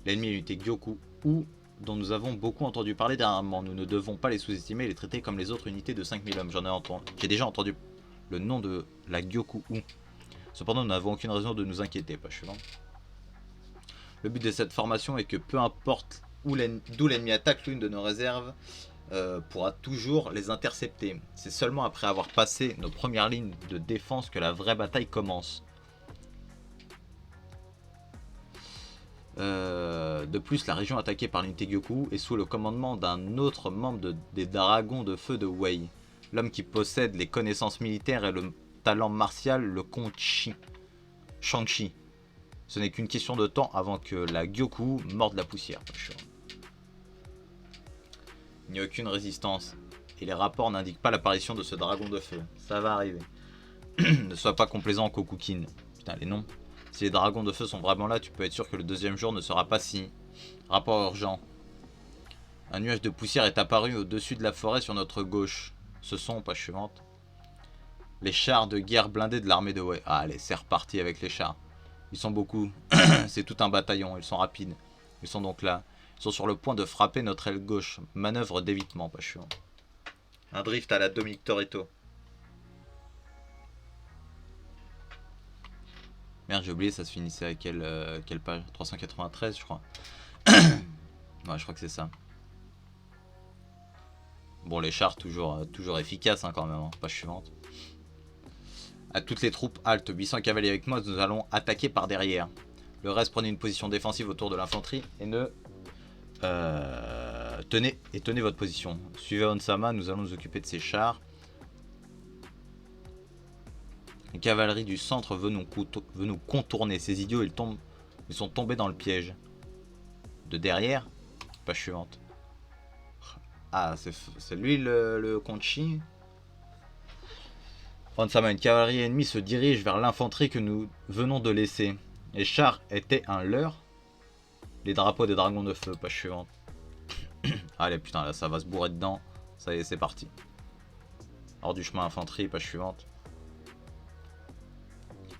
L'ennemi unité Gyoku-U, dont nous avons beaucoup entendu parler dernièrement. Nous ne devons pas les sous-estimer et les traiter comme les autres unités de 5000 hommes. J'ai déjà entendu le nom de la Gyoku-U. Cependant, nous n'avons aucune raison de nous inquiéter. Pas chiant. Le but de cette formation est que peu importe d'où l'ennemi attaque l'une de nos réserves, pourra toujours les intercepter. C'est seulement après avoir passé nos premières lignes de défense que la vraie bataille commence. De plus, la région attaquée par l'unité Gyoku est sous le commandement d'un autre membre des dragons de feu de Wei. L'homme qui possède les connaissances militaires et le talent martial, le comte Shang-Chi. Ce n'est qu'une question de temps avant que la Gyoku morde la poussière. Il n'y a aucune résistance. Et les rapports n'indiquent pas l'apparition de ce dragon de feu. Ça va arriver. Ne sois pas complaisant, Kokukin. Putain, les noms. Si les dragons de feu sont vraiment là, tu peux être sûr que le deuxième jour ne sera pas si. Rapport urgent. Un nuage de poussière est apparu au-dessus de la forêt sur notre gauche. Ce sont, page suivante, les chars de guerre blindés de l'armée de Wei. Ah, allez, c'est reparti avec les chars. Ils sont beaucoup. C'est tout un bataillon, ils sont rapides. Ils sont donc là. Ils sont sur le point de frapper notre aile gauche. Manœuvre d'évitement, page suivante. Un drift à la Dominic Toretto. Merde, j'ai oublié, ça se finissait à quelle page? 393, je crois. Ouais, je crois que c'est ça. Bon, les chars, toujours efficaces hein, quand même. Hein. Page suivante. À toutes les troupes, halte. 800 cavaliers avec moi, nous allons attaquer par derrière. Le reste, prenez une position défensive autour de l'infanterie et ne... tenez votre position. Suivez Onsama, nous allons nous occuper de ces chars. La cavalerie du centre veut nous contourner. Ces idiots, ils sont tombés dans le piège. De derrière, page suivante. Ah, c'est lui le Conchi. Onsama, une cavalerie ennemie se dirige vers l'infanterie que nous venons de laisser. Les chars étaient un leurre. Les drapeaux des dragons de feu, page suivante. Allez, putain, là, ça va se bourrer dedans. Ça y est, c'est parti. Hors du chemin, infanterie, page suivante.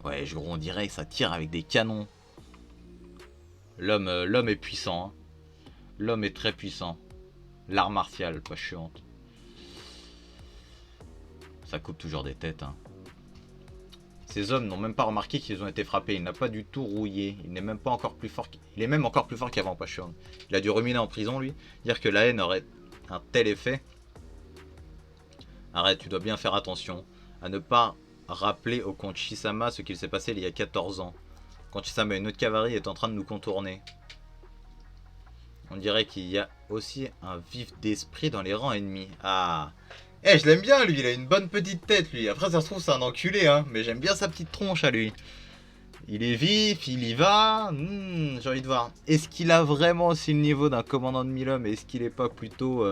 Ouais, gros, on dirait que ça tire avec des canons. L'homme est puissant. Hein. L'homme est très puissant. L'art martial, page suivante. Ça coupe toujours des têtes. Hein. Ces hommes n'ont même pas remarqué qu'ils ont été frappés. Il n'a pas du tout rouillé. Il n'est même pas encore plus fort. Il est même encore plus fort qu'avant, page suivante. Il a dû ruminer en prison, lui. Dire que la haine aurait un tel effet. Arrête, tu dois bien faire attention à ne pas rappeler au comte Shisama ce qu'il s'est passé il y a 14 ans. Quand Shisama et une autre cavalerie est en train de nous contourner. On dirait qu'il y a aussi un vif d'esprit dans les rangs ennemis. Ah, je l'aime bien lui, il a une bonne petite tête lui. Après ça se trouve c'est un enculé hein, mais j'aime bien sa petite tronche à lui. Il est vif, il y va. J'ai envie de voir. Est-ce qu'il a vraiment aussi le niveau d'un commandant de 1000 hommes? Est-ce qu'il n'est pas plutôt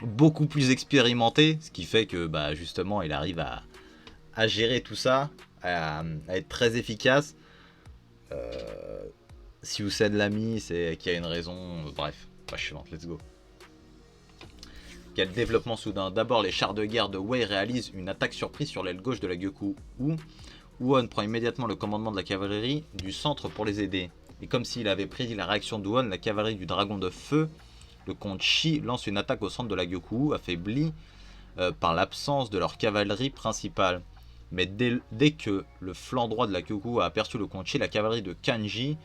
beaucoup plus expérimenté? Ce qui fait que bah, justement il arrive à gérer tout ça, à être très efficace. Si vous cède l'ami, c'est qu'il y a une raison. Bref, page suivante, let's go. Quel développement soudain. D'abord, les chars de guerre de Wei réalisent une attaque surprise sur l'aile gauche de la Gyoku. Won prend immédiatement le commandement de la cavalerie du centre pour les aider. Et comme s'il avait prédit la réaction de Won, la cavalerie du dragon de feu, le comte Shi, lance une attaque au centre de la Gyoku, affaiblie par l'absence de leur cavalerie principale. Mais dès que le flanc droit de la Gyoku a aperçu le comte Shi, la cavalerie de Kanji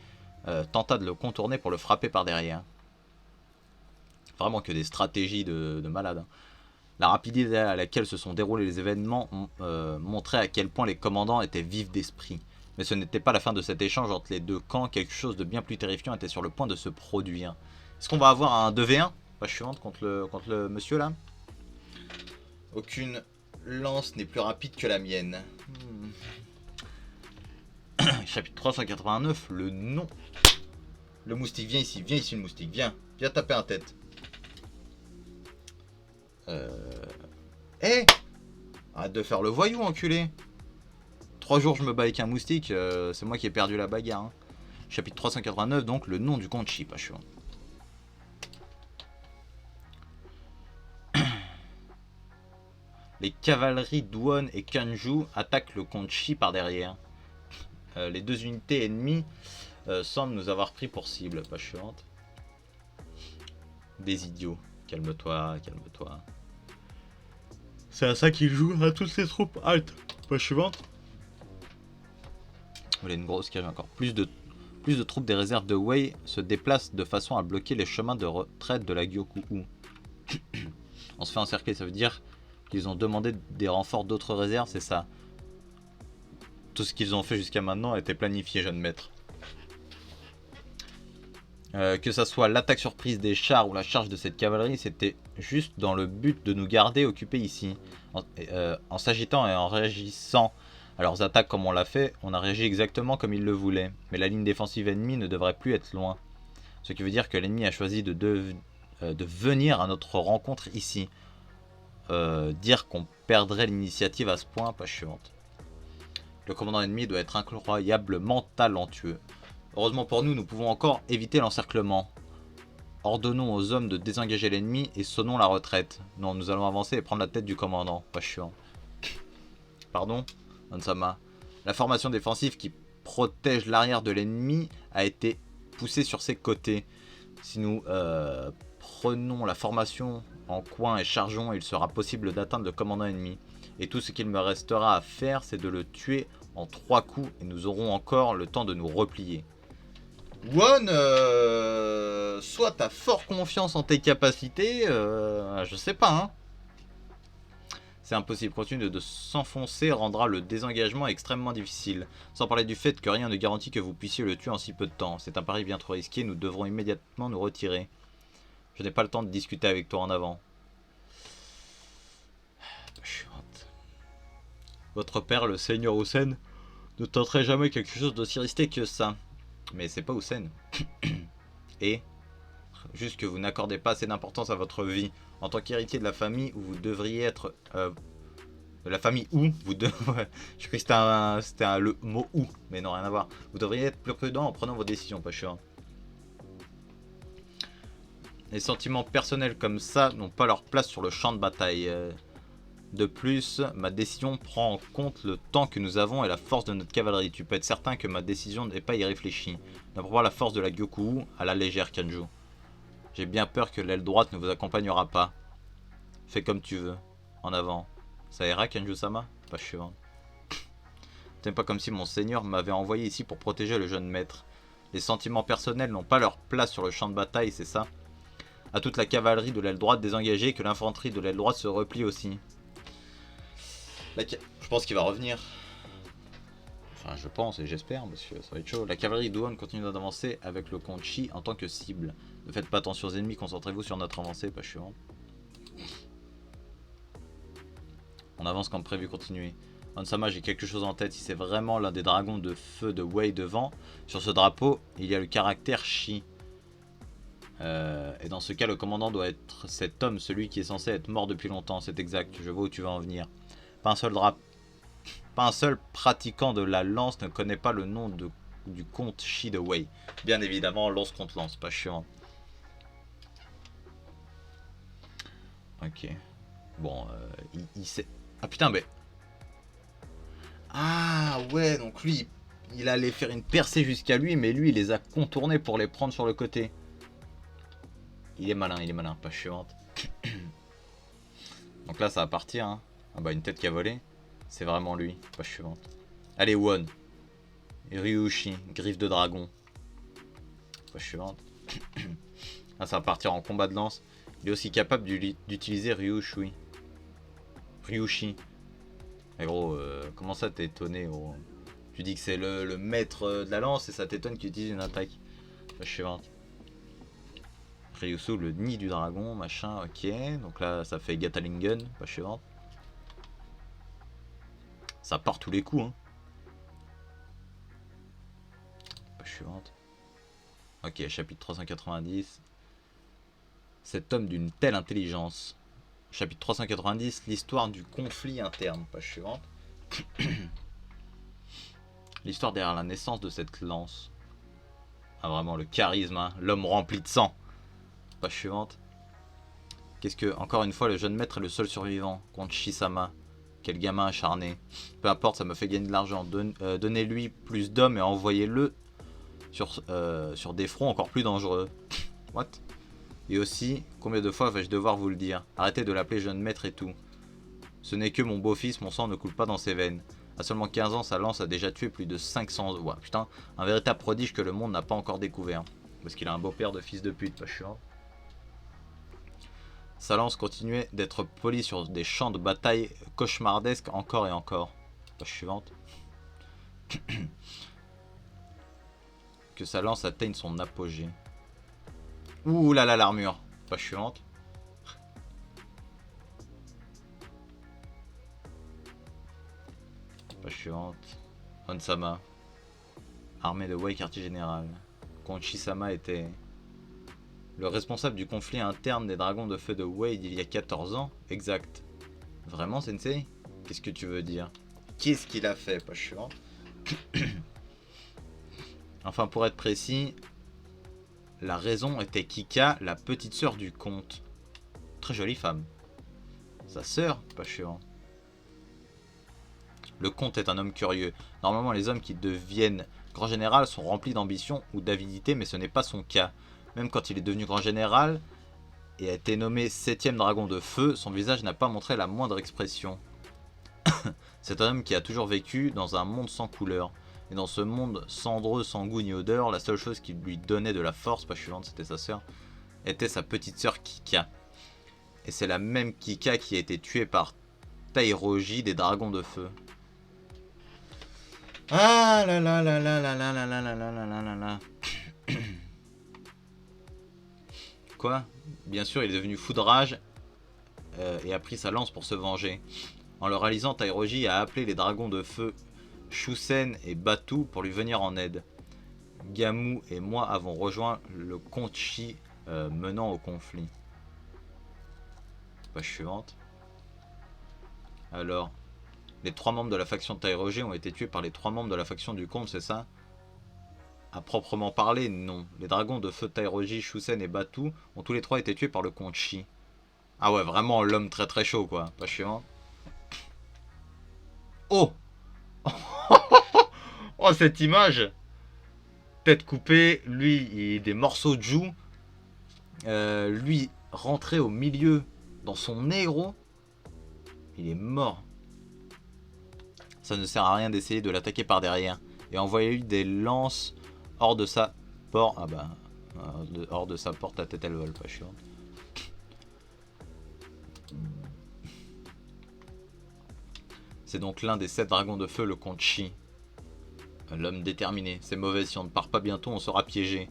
tenta de le contourner pour le frapper par derrière. Vraiment que des stratégies de malade. Hein. La rapidité à laquelle se sont déroulés les événements montrait à quel point les commandants étaient vifs d'esprit. Mais ce n'était pas la fin de cet échange entre les deux camps, quelque chose de bien plus terrifiant était sur le point de se produire. Est-ce qu'on va avoir un 2v1 page suivante contre le monsieur là? Aucune lance n'est plus rapide que la mienne. Chapitre 389, le nom. Le moustique, viens ici le moustique, viens taper un tête. Arrête de faire le voyou, enculé. 3 jours je me bats avec un moustique, c'est moi qui ai perdu la bagarre. Hein. Chapitre 389, donc le nom du comte Shi, pas chiant. Les cavaleries d'Won et Kanju attaquent le comte Shi par derrière. Les deux unités ennemies semblent nous avoir pris pour cible. Page suivante. Des idiots. Calme-toi, calme-toi. C'est à ça qu'il joue à toutes ses troupes. Halte. Page suivante. Voilà une grosse cage encore. Plus de troupes des réserves de Wei se déplacent de façon à bloquer les chemins de retraite de la Gyoku. On se fait encercler, ça veut dire qu'ils ont demandé des renforts d'autres réserves, c'est ça. Tout ce qu'ils ont fait jusqu'à maintenant a été planifié, jeune maître. Que ça soit l'attaque surprise des chars ou la charge de cette cavalerie, c'était juste dans le but de nous garder occupés ici. En s'agitant et en réagissant à leurs attaques comme on l'a fait, on a réagi exactement comme ils le voulaient. Mais la ligne défensive ennemie ne devrait plus être loin. Ce qui veut dire que l'ennemi a choisi de venir à notre rencontre ici. Dire qu'on perdrait l'initiative à ce point, pas chiante. Le commandant ennemi doit être incroyablement talentueux. Heureusement pour nous, nous pouvons encore éviter l'encerclement. Ordonnons aux hommes de désengager l'ennemi et sonnons la retraite. Non, nous allons avancer et prendre la tête du commandant. Pas chiant. Pardon, Onsama. La formation défensive qui protège l'arrière de l'ennemi a été poussée sur ses côtés. Si nous prenons la formation en coin et chargeons, il sera possible d'atteindre le commandant ennemi. Et tout ce qu'il me restera à faire, c'est de le tuer en 3 coups et nous aurons encore le temps de nous replier. Won, soit t'as fort confiance en tes capacités, je sais pas, hein. C'est impossible, continuer de s'enfoncer rendra le désengagement extrêmement difficile. Sans parler du fait que rien ne garantit que vous puissiez le tuer en si peu de temps. C'est un pari bien trop risqué, nous devrons immédiatement nous retirer. Je n'ai pas le temps de discuter avec toi en avant. Votre père, le seigneur Houssen, ne tenterait jamais quelque chose d'aussi risqué que ça. Mais c'est pas Houssen. Et juste que vous n'accordez pas assez d'importance à votre vie. En tant qu'héritier de la famille où vous devriez être... de la famille où vous devriez... Je crois que c'était le mot où, mais non, rien à voir. Vous devriez être plus prudent en prenant vos décisions, pas sûr. Les sentiments personnels comme ça n'ont pas leur place sur le champ de bataille. De plus, ma décision prend en compte le temps que nous avons et la force de notre cavalerie. Tu peux être certain que ma décision n'est pas irréfléchie. Ne prends pas la force de la Gyoku à la légère, Kanju. J'ai bien peur que l'aile droite ne vous accompagnera pas. Fais comme tu veux. En avant. Ça ira, Kanju-sama? Pas chiant. Ce n'est pas comme si mon seigneur m'avait envoyé ici pour protéger le jeune maître. Les sentiments personnels n'ont pas leur place sur le champ de bataille, c'est ça? À toute la cavalerie de l'aile droite désengagée, que l'infanterie de l'aile droite se replie aussi. Je pense qu'il va revenir. Enfin, je pense et j'espère, parce que ça va être chaud. La cavalerie d'Ouon continue d'avancer avec le comte Shi en tant que cible. Ne faites pas attention aux ennemis, concentrez-vous sur notre avancée, pas chiant. On avance comme prévu, continuez. Onsama, j'ai quelque chose en tête. Si c'est vraiment l'un des dragons de feu de Wei devant, sur ce drapeau, il y a le caractère Shi. Et dans ce cas, le commandant doit être cet homme, celui qui est censé être mort depuis longtemps. C'est exact, je vois où tu vas en venir. Pas un seul pratiquant de la lance ne connaît pas le nom du comte Shi de Wei. Bien évidemment, lance contre lance, pas chiant. Ok. Bon, il sait... Ah putain, mais... Ah ouais, donc lui, il allait faire une percée jusqu'à lui, mais lui, il les a contournés pour les prendre sur le côté. Il est malin, pas chiant. Donc là, ça va partir, hein. Ah bah, une tête qui a volé. C'est vraiment lui, pas chiant. Allez, Won. Ryushi, griffe de dragon. Pas chiant. Là, ça va partir en combat de lance. Il est aussi capable d'utiliser Ryushi. Mais gros, comment ça t'es étonné, gros? Tu dis que c'est le maître de la lance et ça t'étonne qu'il utilise une attaque. Pas chiant. Ryusu, le nid du dragon, machin, ok. Donc là, ça fait Gatalingen, pas chiant. Ça part tous les coups, hein. Pas chiant. Ok, chapitre 390. Cet homme d'une telle intelligence. Chapitre 390, l'histoire du conflit interne. Page suivante. L'histoire derrière la naissance de cette lance. Ah vraiment, le charisme, hein. L'homme rempli de sang. Page suivante. Qu'est-ce que, encore une fois, le jeune maître est le seul survivant contre Shisama. Quel gamin acharné. Peu importe, ça me fait gagner de l'argent. Donnez-lui plus d'hommes et envoyez-le sur des fronts encore plus dangereux. What? Et aussi, combien de fois vais-je devoir vous le dire? Arrêtez de l'appeler jeune maître et tout. Ce n'est que mon beau-fils, mon sang ne coule pas dans ses veines. À seulement 15 ans, sa lance a déjà tué plus de 500... Ouais, putain, un véritable prodige que le monde n'a pas encore découvert. Parce qu'il a un beau-père de fils de pute, pas chiant. Sa lance continuait d'être polie sur des champs de bataille cauchemardesques encore et encore. Page suivante. Que sa lance atteigne son apogée. Ouh là là, l'armure. Page suivante. Page suivante. Onsama. Armée de Wei, quartier général. Konchi-sama était le responsable du conflit interne des dragons de feu de Wei d'il y a 14 ans. Exact. Vraiment, Sensei? Qu'est-ce que tu veux dire? Qu'est-ce qu'il a fait? Page suivante. Enfin, pour être précis, la raison était Kika, la petite sœur du comte. Très jolie femme. Sa sœur? Page suivante. Le comte est un homme curieux. Normalement, les hommes qui deviennent grand général sont remplis d'ambition ou d'avidité, mais ce n'est pas son cas. Même quand il est devenu grand général et a été nommé 7ème dragon de feu, son visage n'a pas montré la moindre expression. C'est un homme qui a toujours vécu dans un monde sans couleur. Et dans ce monde cendreux, sans goût ni odeur, la seule chose qui lui donnait de la force, pas suivante, c'était sa sœur, était sa petite sœur Kika. Et c'est la même Kika qui a été tuée par Tairoji des dragons de feu. Ah là là là là là là là là là là là là là. Quoi? Bien sûr, il est devenu fou de rage et a pris sa lance pour se venger. En le réalisant, Tairoji a appelé les dragons de feu Shusen et Batu pour lui venir en aide. Gamu et moi avons rejoint le Konchi menant au conflit. Page suivante. Alors, les 3 membres de la faction de Tairoji ont été tués par les 3 membres de la faction du comte, c'est ça? À proprement parler, non. Les dragons de feu Tairoji, Shusen et Batu ont tous les 3 été tués par le Konchi. Ah ouais, vraiment l'homme très très chaud quoi. Page suivante. Oh. Oh cette image. Tête coupée, lui il des morceaux de joue. Lui rentré au milieu dans son nez gros. Il est mort. Ça ne sert à rien d'essayer de l'attaquer par derrière. Et envoyez-lui des lances hors de sa porte. Ah bah. Hors de sa porte, la tête elle vole, pas chiant. C'est donc l'un des 7 dragons de feu, le comte Shi. L'homme déterminé. C'est mauvais, si on ne part pas bientôt, on sera piégé.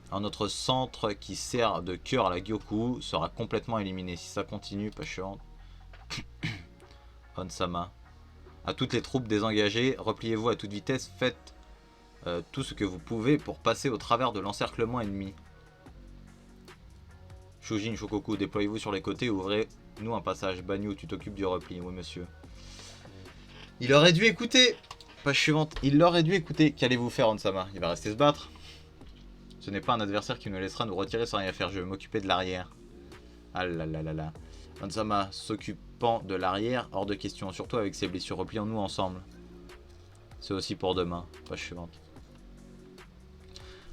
Alors notre centre qui sert de cœur à la Gyoku sera complètement éliminé. Si ça continue, pas chiant. Onsama. À toutes les troupes désengagées, repliez-vous à toute vitesse, faites tout ce que vous pouvez pour passer au travers de l'encerclement ennemi. Shujin, Shokoku, déployez-vous sur les côtés et ouvrez-nous un passage. Banyu, tu t'occupes du repli. Oui, monsieur. Il aurait dû écouter. Page suivante. Il aurait dû écouter. Qu'allez-vous faire, Onsama? Il va rester se battre. Ce n'est pas un adversaire qui nous laissera nous retirer sans rien faire. Je vais m'occuper de l'arrière. Ah là là là là. Onsama s'occupant de l'arrière, hors de question. Surtout avec ses blessures. Replions-nous ensemble. C'est aussi pour demain. Page suivante.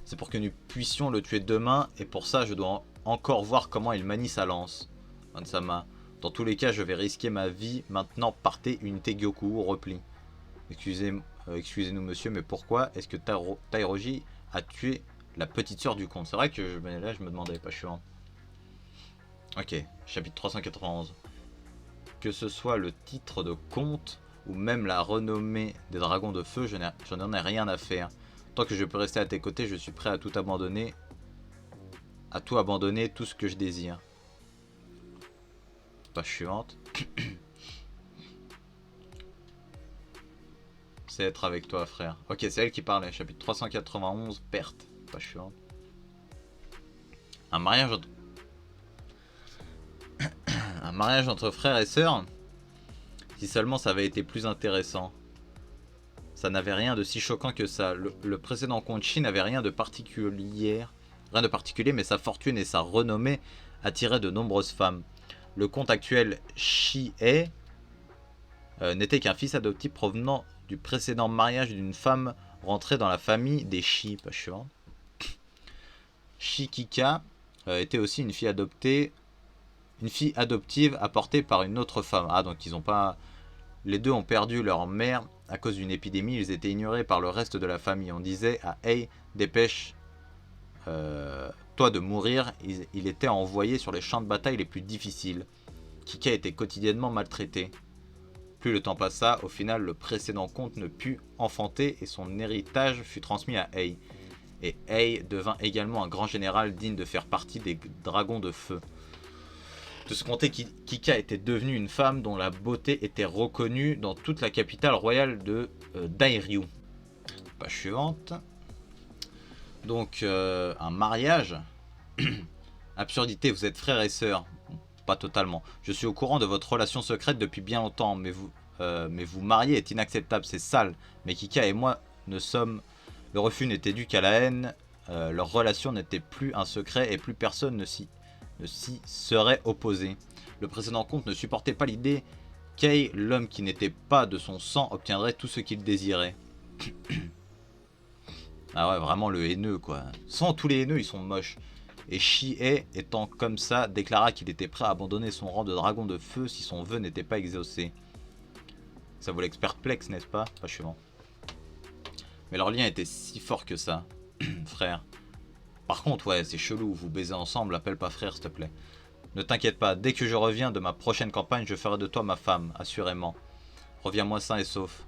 C'est pour que nous puissions le tuer demain. Et pour ça, je dois encore voir comment il manie sa lance. Onsama. Dans tous les cas, je vais risquer ma vie. Maintenant, partez, unité Gyoku au repli. Excusez-nous, monsieur, mais pourquoi est-ce que Tairoji a tué la petite sœur du comte? C'est vrai que là, je me demandais, pas chiant. Ok, chapitre 391. Que ce soit le titre de comte ou même la renommée des dragons de feu, je n'en ai rien à faire. Tant que je peux rester à tes côtés, je suis prêt à tout abandonner. À tout abandonner, tout ce que je désire. Page suivante. C'est être avec toi, frère. Ok, c'est elle qui parlait. Chapitre 391, perte. Page suivante. Un mariage entre... Un mariage entre frères et sœurs. Si seulement ça avait été plus intéressant. Ça n'avait rien de si choquant que ça. Le précédent Konchi n'avait rien de particulier. Rien de particulier, mais sa fortune et sa renommée attiraient de nombreuses femmes. Le comte actuel Shi n'était qu'un fils adoptif provenant du précédent mariage d'une femme rentrée dans la famille des Shi. Pas chiant. Shikika était aussi une fille adoptée. Une fille adoptive apportée par une autre femme. Ah, donc ils ont pas... Les deux ont perdu leur mère à cause d'une épidémie. Ils étaient ignorés par le reste de la famille. On disait à Hey, dépêche toi de mourir. Il était envoyé sur les champs de bataille les plus difficiles. Kika était quotidiennement maltraité. Plus le temps passa, au final le précédent comte ne put enfanter et son héritage fut transmis à Hey. et Ei devint également un grand général digne de faire partie des dragons de feu. De ce côté, Kika était devenue une femme dont la beauté était reconnue dans toute la capitale royale de Dairyu. Page suivante. Donc, un mariage. Absurdité, vous êtes frères et sœurs. Pas totalement. Je suis au courant de votre relation secrète depuis bien longtemps, mais vous marier est inacceptable, c'est sale. Mais Kika et moi ne sommes... Le refus n'était dû qu'à la haine. Leur relation n'était plus un secret et plus personne ne s'y serait opposé. Le précédent comte ne supportait pas l'idée qu'Ei, l'homme qui n'était pas de son sang, obtiendrait tout ce qu'il désirait. Ah ouais, vraiment le haineux quoi. Sans tous les haineux, ils sont moches. Et Shie, étant comme ça, déclara qu'il était prêt à abandonner son rang de dragon de feu si son vœu n'était pas exaucé. Ça vaut l'expertplex, n'est-ce pas? Pas suivant. Mais leur lien était si fort que ça, frère. Par contre, ouais, c'est chelou, vous baisez ensemble, appelle pas frère, s'il te plaît. Ne t'inquiète pas, dès que je reviens de ma prochaine campagne, je ferai de toi ma femme, assurément. Reviens-moi sain et sauf.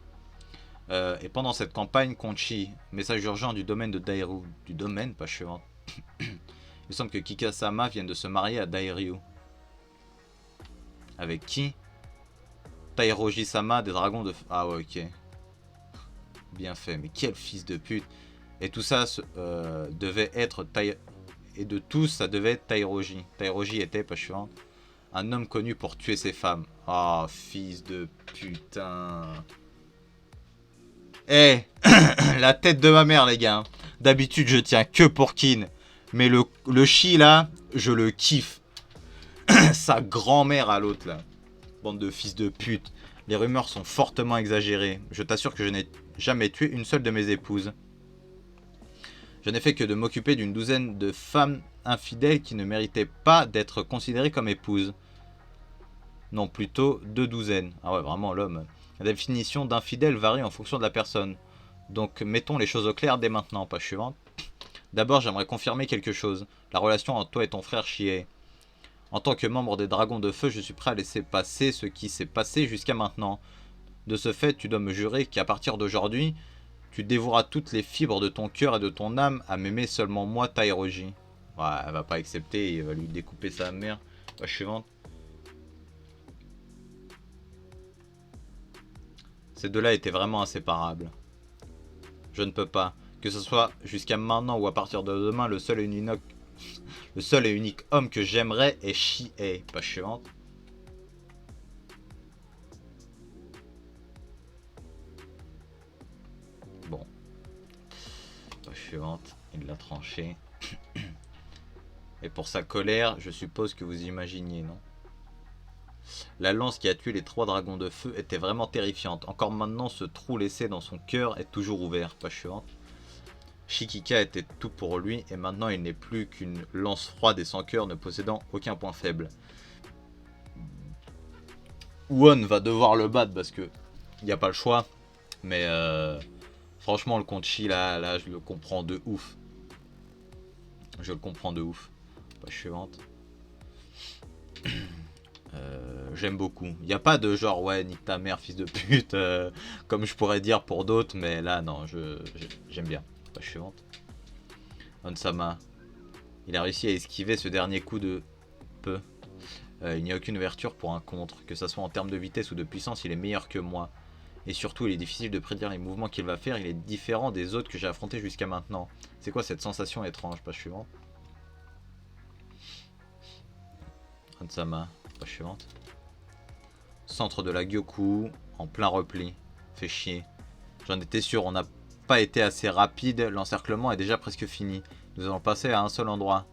Et pendant cette campagne, Konchi, message urgent du domaine de Dairu. Du domaine, pas suivant. Il semble que Kika-sama vienne de se marier à Dairyu. Avec qui? Tairoji-sama des dragons de... Ah ouais, ok. Bien fait, mais quel fils de pute. Et tout ça devait être... Et de tous, ça devait être Tairoji. Tairoji était, pas suivant, un homme connu pour tuer ses femmes. Oh, fils de putain. Eh, la tête de ma mère, les gars. D'habitude, je tiens que pour Kin. Mais le chi, là, je le kiffe. Sa grand-mère à l'autre, là. Bande de fils de pute. Les rumeurs sont fortement exagérées. Je t'assure que je n'ai jamais tué une seule de mes épouses. Je n'ai fait que de m'occuper d'une douzaine de femmes infidèles qui ne méritaient pas d'être considérées comme épouses. Non, plutôt 2 douzaines. Ah ouais, vraiment, l'homme. La définition d'infidèle varie en fonction de la personne. Donc, mettons les choses au clair dès maintenant. Page suivante. D'abord, j'aimerais confirmer quelque chose. La relation entre toi et ton frère Shie. En tant que membre des Dragons de Feu, je suis prêt à laisser passer ce qui s'est passé jusqu'à maintenant. De ce fait, tu dois me jurer qu'à partir d'aujourd'hui, tu dévoueras toutes les fibres de ton cœur et de ton âme à m'aimer seulement moi, Tairoji. Ouais, elle va pas accepter, il va lui découper sa mère. Page suivante. Ces deux-là étaient vraiment inséparables. Je ne peux pas. Que ce soit jusqu'à maintenant ou à partir de demain, le seul et unique homme que j'aimerais est Shie. Page suivante. Bon. Page suivante. Il l'a tranché. Et pour sa colère, je suppose que vous imaginiez, non? La lance qui a tué les 3 dragons de feu était vraiment terrifiante. Encore maintenant, ce trou laissé dans son cœur est toujours ouvert. Page suivante. Shikika était tout pour lui et maintenant il n'est plus qu'une lance froide et sans cœur ne possédant aucun point faible. Won va devoir le battre parce que il n'y a pas le choix. Mais franchement le Konchi là je le comprends de ouf. Je le comprends de ouf. Page suivante. J'aime beaucoup. Il n'y a pas de genre ouais nique ta mère fils de pute comme je pourrais dire pour d'autres, mais là non j'aime bien. Page suivante. Onsama. Il a réussi à esquiver ce dernier coup de peu. Il n'y a aucune ouverture pour un contre. Que ce soit en termes de vitesse ou de puissance, il est meilleur que moi. Et surtout, il est difficile de prédire les mouvements qu'il va faire. Il est différent des autres que j'ai affrontés jusqu'à maintenant. C'est quoi cette sensation étrange? Page suivante. Onsama. Page suivante. Centre de la Gyoku. En plein repli. Fait chier. J'en étais sûr, on n'a pas été assez rapide. L'encerclement est déjà presque fini. Nous allons passer à un seul endroit.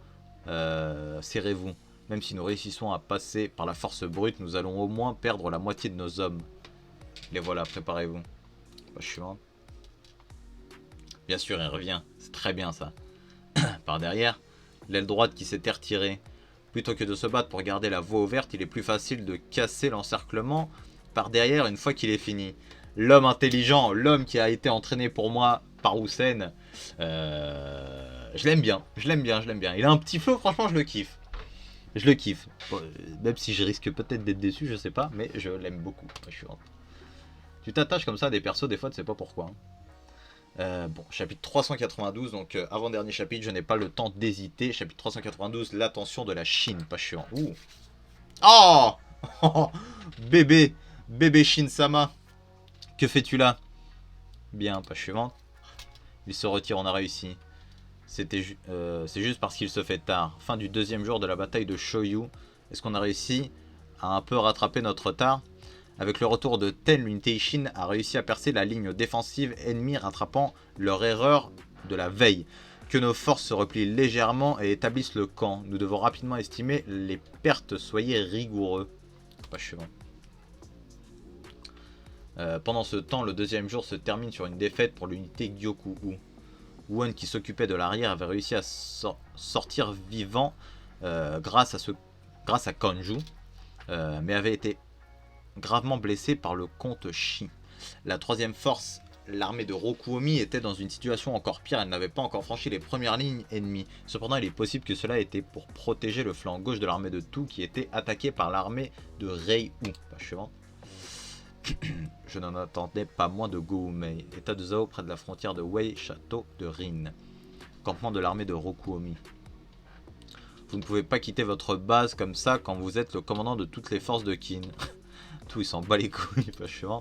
Serrez-vous. Même si nous réussissons à passer par la force brute, nous allons au moins perdre la moitié de nos hommes. Les voilà, préparez-vous. Page suivante. Bien sûr, il revient. C'est très bien ça. Par derrière, l'aile droite qui s'était retirée. Plutôt que de se battre pour garder la voie ouverte, il est plus facile de casser l'encerclement par derrière une fois qu'il est fini. L'homme intelligent, l'homme qui a été entraîné pour moi par Houssen. Je l'aime bien, je l'aime bien, je l'aime bien. Il a un petit flow, franchement, je le kiffe. Je le kiffe. Bon, même si je risque peut-être d'être déçu, je sais pas, mais je l'aime beaucoup. Je suis... Tu t'attaches comme ça à des persos, des fois, tu sais pas pourquoi. Bon, chapitre 392, donc avant-dernier chapitre, je n'ai pas le temps d'hésiter. Chapitre 392, l'attention de la Chine, pas chiant. Ouh. Oh bébé, bébé Shin-sama, que fais-tu là? Bien, page suivante. Il se retire, on a réussi. C'est juste parce qu'il se fait tard. Fin du deuxième jour de la bataille de Shoyu. Est-ce qu'on a réussi à un peu rattraper notre retard? Avec le retour de Ten, l'unité Ishin a réussi à percer la ligne défensive ennemie, rattrapant leur erreur de la veille. Que nos forces se replient légèrement et établissent le camp. Nous devons rapidement estimer les pertes, soyez rigoureux. Pas suivant. Pendant ce temps, le deuxième jour se termine sur une défaite pour l'unité Gyoku-U. Won, qui s'occupait de l'arrière, avait réussi à sortir vivant grâce à Kanju, mais avait été gravement blessé par le comte Shi. La troisième force, l'armée de Rokuomi, était dans une situation encore pire. Elle n'avait pas encore franchi les premières lignes ennemies. Cependant, il est possible que cela était pour protéger le flanc gauche de l'armée de Tu, qui était attaquée par l'armée de Rei-U. Page suivante. Je n'en attendais pas moins de Goumei, état de Zhao près de la frontière de Wei, château de Rin. Campement de l'armée de Rokuomi. Vous ne pouvez pas quitter votre base comme ça quand vous êtes le commandant de toutes les forces de Qin. Tout, il s'en bat les couilles, pas chiant.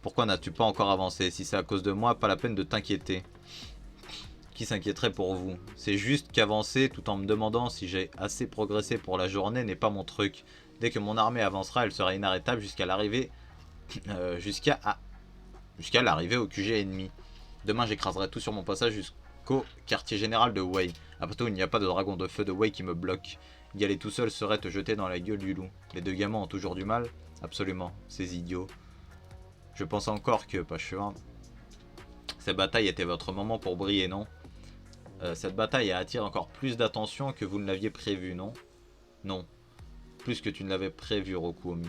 Pourquoi n'as-tu pas encore avancé? Si c'est à cause de moi, pas la peine de t'inquiéter. Qui s'inquiéterait pour vous? C'est juste qu'avancer tout en me demandant si j'ai assez progressé pour la journée n'est pas mon truc. Dès que mon armée avancera, elle sera inarrêtable jusqu'à l'arrivée jusqu'à l'arrivée au QG ennemi. Demain, j'écraserai tout sur mon passage jusqu'au quartier général de Wei. Après tout, il n'y a pas de dragon de feu de Wei qui me bloque. Y aller tout seul serait te jeter dans la gueule du loup. Les deux gamins ont toujours du mal? Absolument, ces idiots. Je pense encore que, pas chemin, cette bataille était votre moment pour briller, non? Cette bataille attire encore plus d'attention que vous ne l'aviez prévu, non? Non. Plus que tu ne l'avais prévu, Rokuomi.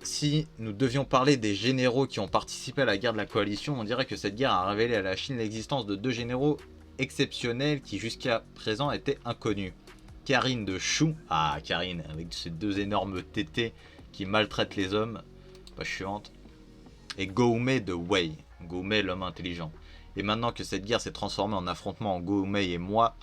Si nous devions parler des généraux qui ont participé à la guerre de la coalition, on dirait que cette guerre a révélé à la Chine l'existence de deux généraux exceptionnels qui jusqu'à présent étaient inconnus. Karine de Shu, ah Karine, avec ses deux énormes tétés qui maltraitent les hommes, pas chiante, et Goumei de Wei, Goumei l'homme intelligent. Et maintenant que cette guerre s'est transformée en affrontement en Goumei et moi,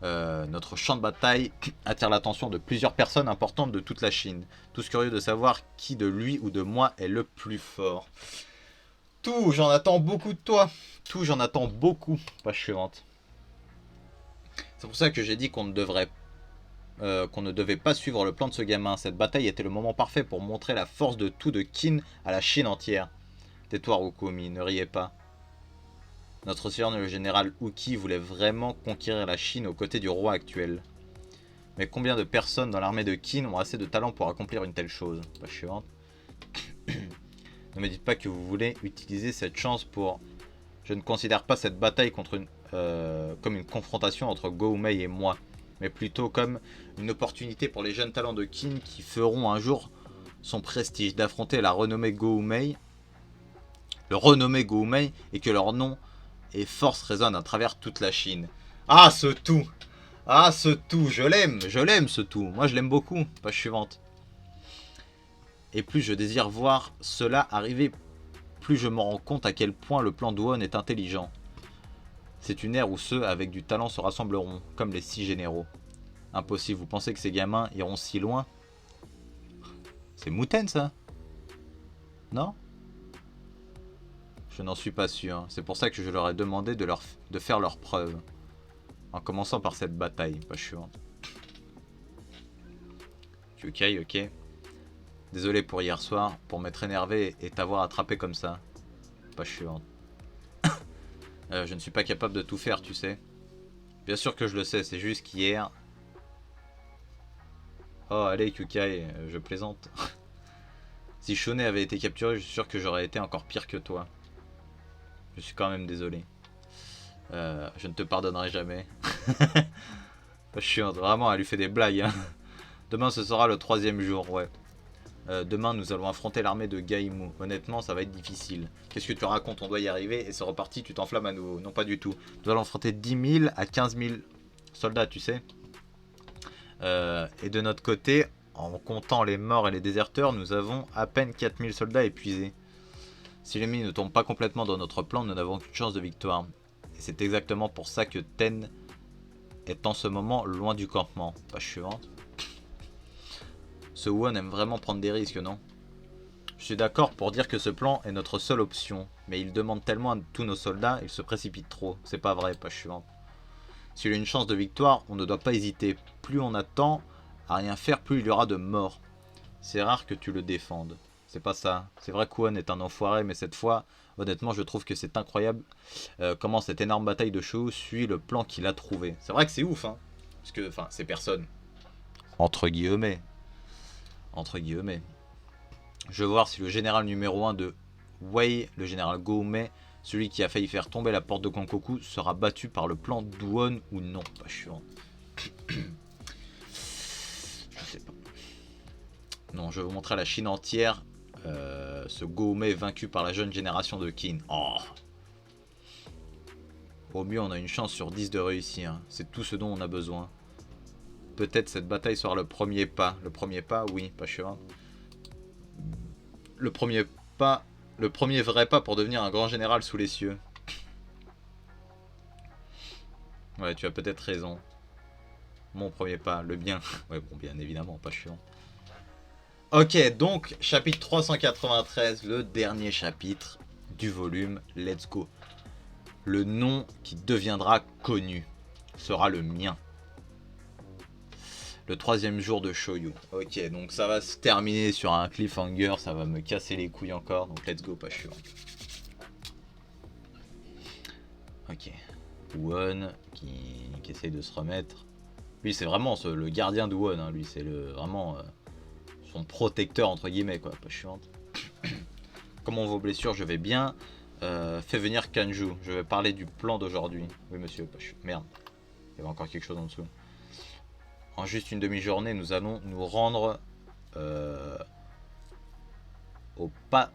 notre champ de bataille attire l'attention de plusieurs personnes importantes de toute la Chine, tous curieux de savoir qui de lui ou de moi est le plus fort. Tout, j'en attends beaucoup de toi. Tout, j'en attends beaucoup. Page suivante. C'est pour ça que j'ai dit qu'on ne devait pas suivre le plan de ce gamin. Cette bataille était le moment parfait pour montrer la force de tout de Qin à la Chine entière. Tais-toi, Rokuomi, ne riez pas. Notre seigneur le général Uki voulait vraiment conquérir la Chine aux côtés du roi actuel. Mais combien de personnes dans l'armée de Qin ont assez de talent pour accomplir une telle chose? Page suivante. Ne me dites pas que vous voulez utiliser cette chance pour... Je ne considère pas cette bataille comme une confrontation entre Goumei et moi, mais plutôt comme une opportunité pour les jeunes talents de Qin qui feront un jour son prestige d'affronter la renommée Goumei, le renommé Goumei, et que leur nom et force résonne à travers toute la Chine. Ah, ce tout! Ah, ce tout! Je l'aime ce tout! Moi, je l'aime beaucoup. Page suivante. Et plus je désire voir cela arriver, plus je me rends compte à quel point le plan d'Won est intelligent. C'est une ère où ceux avec du talent se rassembleront, comme les 6 généraux. Impossible, vous pensez que ces gamins iront si loin? C'est Muten, ça? Non? Je n'en suis pas sûr. C'est pour ça que je leur ai demandé de faire leurs preuves. En commençant par cette bataille. Pas chiant. Ok, ok. Désolé pour hier soir, pour m'être énervé et t'avoir attrapé comme ça. Pas chiant. Je ne suis pas capable de tout faire, tu sais. Bien sûr que je le sais, c'est juste qu'hier... Oh, allez, Kyukai, je plaisante. Si Shone avait été capturé, je suis sûr que j'aurais été encore pire que toi. Je suis quand même désolé. Je ne te pardonnerai jamais. Je suis vraiment, elle lui fait des blagues. Hein. Demain, ce sera le 3e jour, ouais. Demain, nous allons affronter l'armée de Gaimu. Honnêtement, ça va être difficile. Qu'est-ce que tu racontes? On doit y arriver et c'est reparti, tu t'enflammes à nouveau. Non, pas du tout. Nous allons affronter 10 000 à 15 000 soldats, tu sais. Et de notre côté, En comptant les morts et les déserteurs, nous avons à peine 4000 soldats épuisés. Si l'ennemi ne tombe pas complètement dans notre plan, nous n'avons aucune chance de victoire. Et c'est exactement pour ça que Ten est en ce moment loin du campement. Page suivante. Ce Won aime vraiment prendre des risques, non? Je suis d'accord pour dire que ce plan est notre seule option, mais il demande tellement à tous nos soldats, il se précipite trop. C'est pas vrai, page suivante. S'il a une chance de victoire, on ne doit pas hésiter. Plus on attend à rien faire, plus il y aura de morts. C'est rare que tu le défendes. C'est pas ça. C'est vrai que Won est un enfoiré, mais cette fois, honnêtement, je trouve que c'est incroyable comment cette énorme bataille de Shou suit le plan qu'il a trouvé. C'est vrai que c'est ouf, hein. Parce que, enfin, c'est personne. Entre guillemets. Entre guillemets. Je veux voir si le général numéro 1 de Wei, le général Goume, celui qui a failli faire tomber la porte de Konkoku, sera battu par le plan d'Won ou non. Pas chiant. Je sais pas. Non, je vais vous montrer à la Chine entière ce Goume vaincu par la jeune génération de Qin. Oh. Au mieux, on a une chance sur 10 de réussir. C'est tout ce dont on a besoin. Peut-être cette bataille sera le premier pas. Le premier pas, oui, pas chiant. Le premier pas, le premier vrai pas pour devenir un grand général sous les cieux. Ouais, tu as peut-être raison. Mon premier pas, le bien. Ouais, bon, bien évidemment, pas chiant. Ok, donc, chapitre 393, le dernier chapitre du volume. Let's go. Le nom qui deviendra connu sera le mien. Le 3e jour de Shoyu. Ok, donc ça va se terminer sur un cliffhanger, ça va me casser les couilles encore, donc let's go, pas chiant. Ok. Won qui essaye de se remettre. Lui, c'est vraiment le gardien de Won, hein. Lui, c'est vraiment son protecteur, entre guillemets, quoi, pas chiant. Comment vos blessures? Je vais bien. Fais venir Kanju, je vais parler du plan d'aujourd'hui. Oui, monsieur, pas chiant. Merde, il y avait encore quelque chose en dessous. En juste une demi-journée, nous allons nous rendre au pas.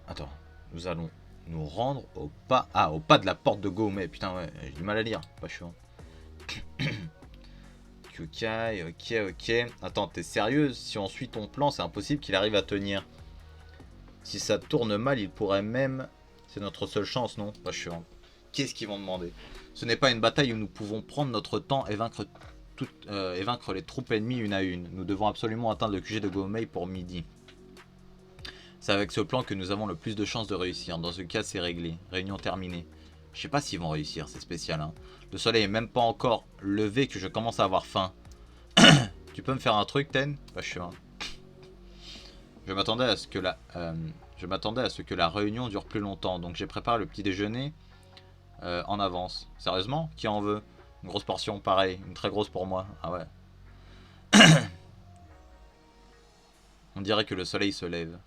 Attends, nous allons nous rendre au pas. Ah, au pas de la porte de Goume. Putain, ouais, j'ai du mal à lire. Pas chiant. Kyukai, ok. Attends, t'es sérieuse? Si on suit ton plan, c'est impossible qu'il arrive à tenir. Si ça tourne mal, il pourrait même. C'est notre seule chance, non? Pas chiant. Qu'est-ce qu'ils vont demander? Ce n'est pas une bataille où nous pouvons prendre notre temps et vaincre les troupes ennemies une à une. Nous devons absolument atteindre le QG de Gomei pour midi. C'est avec ce plan que nous avons le plus de chances de réussir. Dans ce cas, c'est réglé. Réunion terminée. Je sais pas s'ils vont réussir, c'est spécial, hein. Le soleil est même pas encore levé que je commence à avoir faim. Tu peux me faire un truc, Ten? Pas chiant. Je m'attendais à ce que la réunion dure plus longtemps, donc j'ai préparé le petit déjeuner en avance. Sérieusement? Qui en veut? Une grosse portion, pareil. Une très grosse pour moi. Ah ouais. On dirait que le soleil se lève.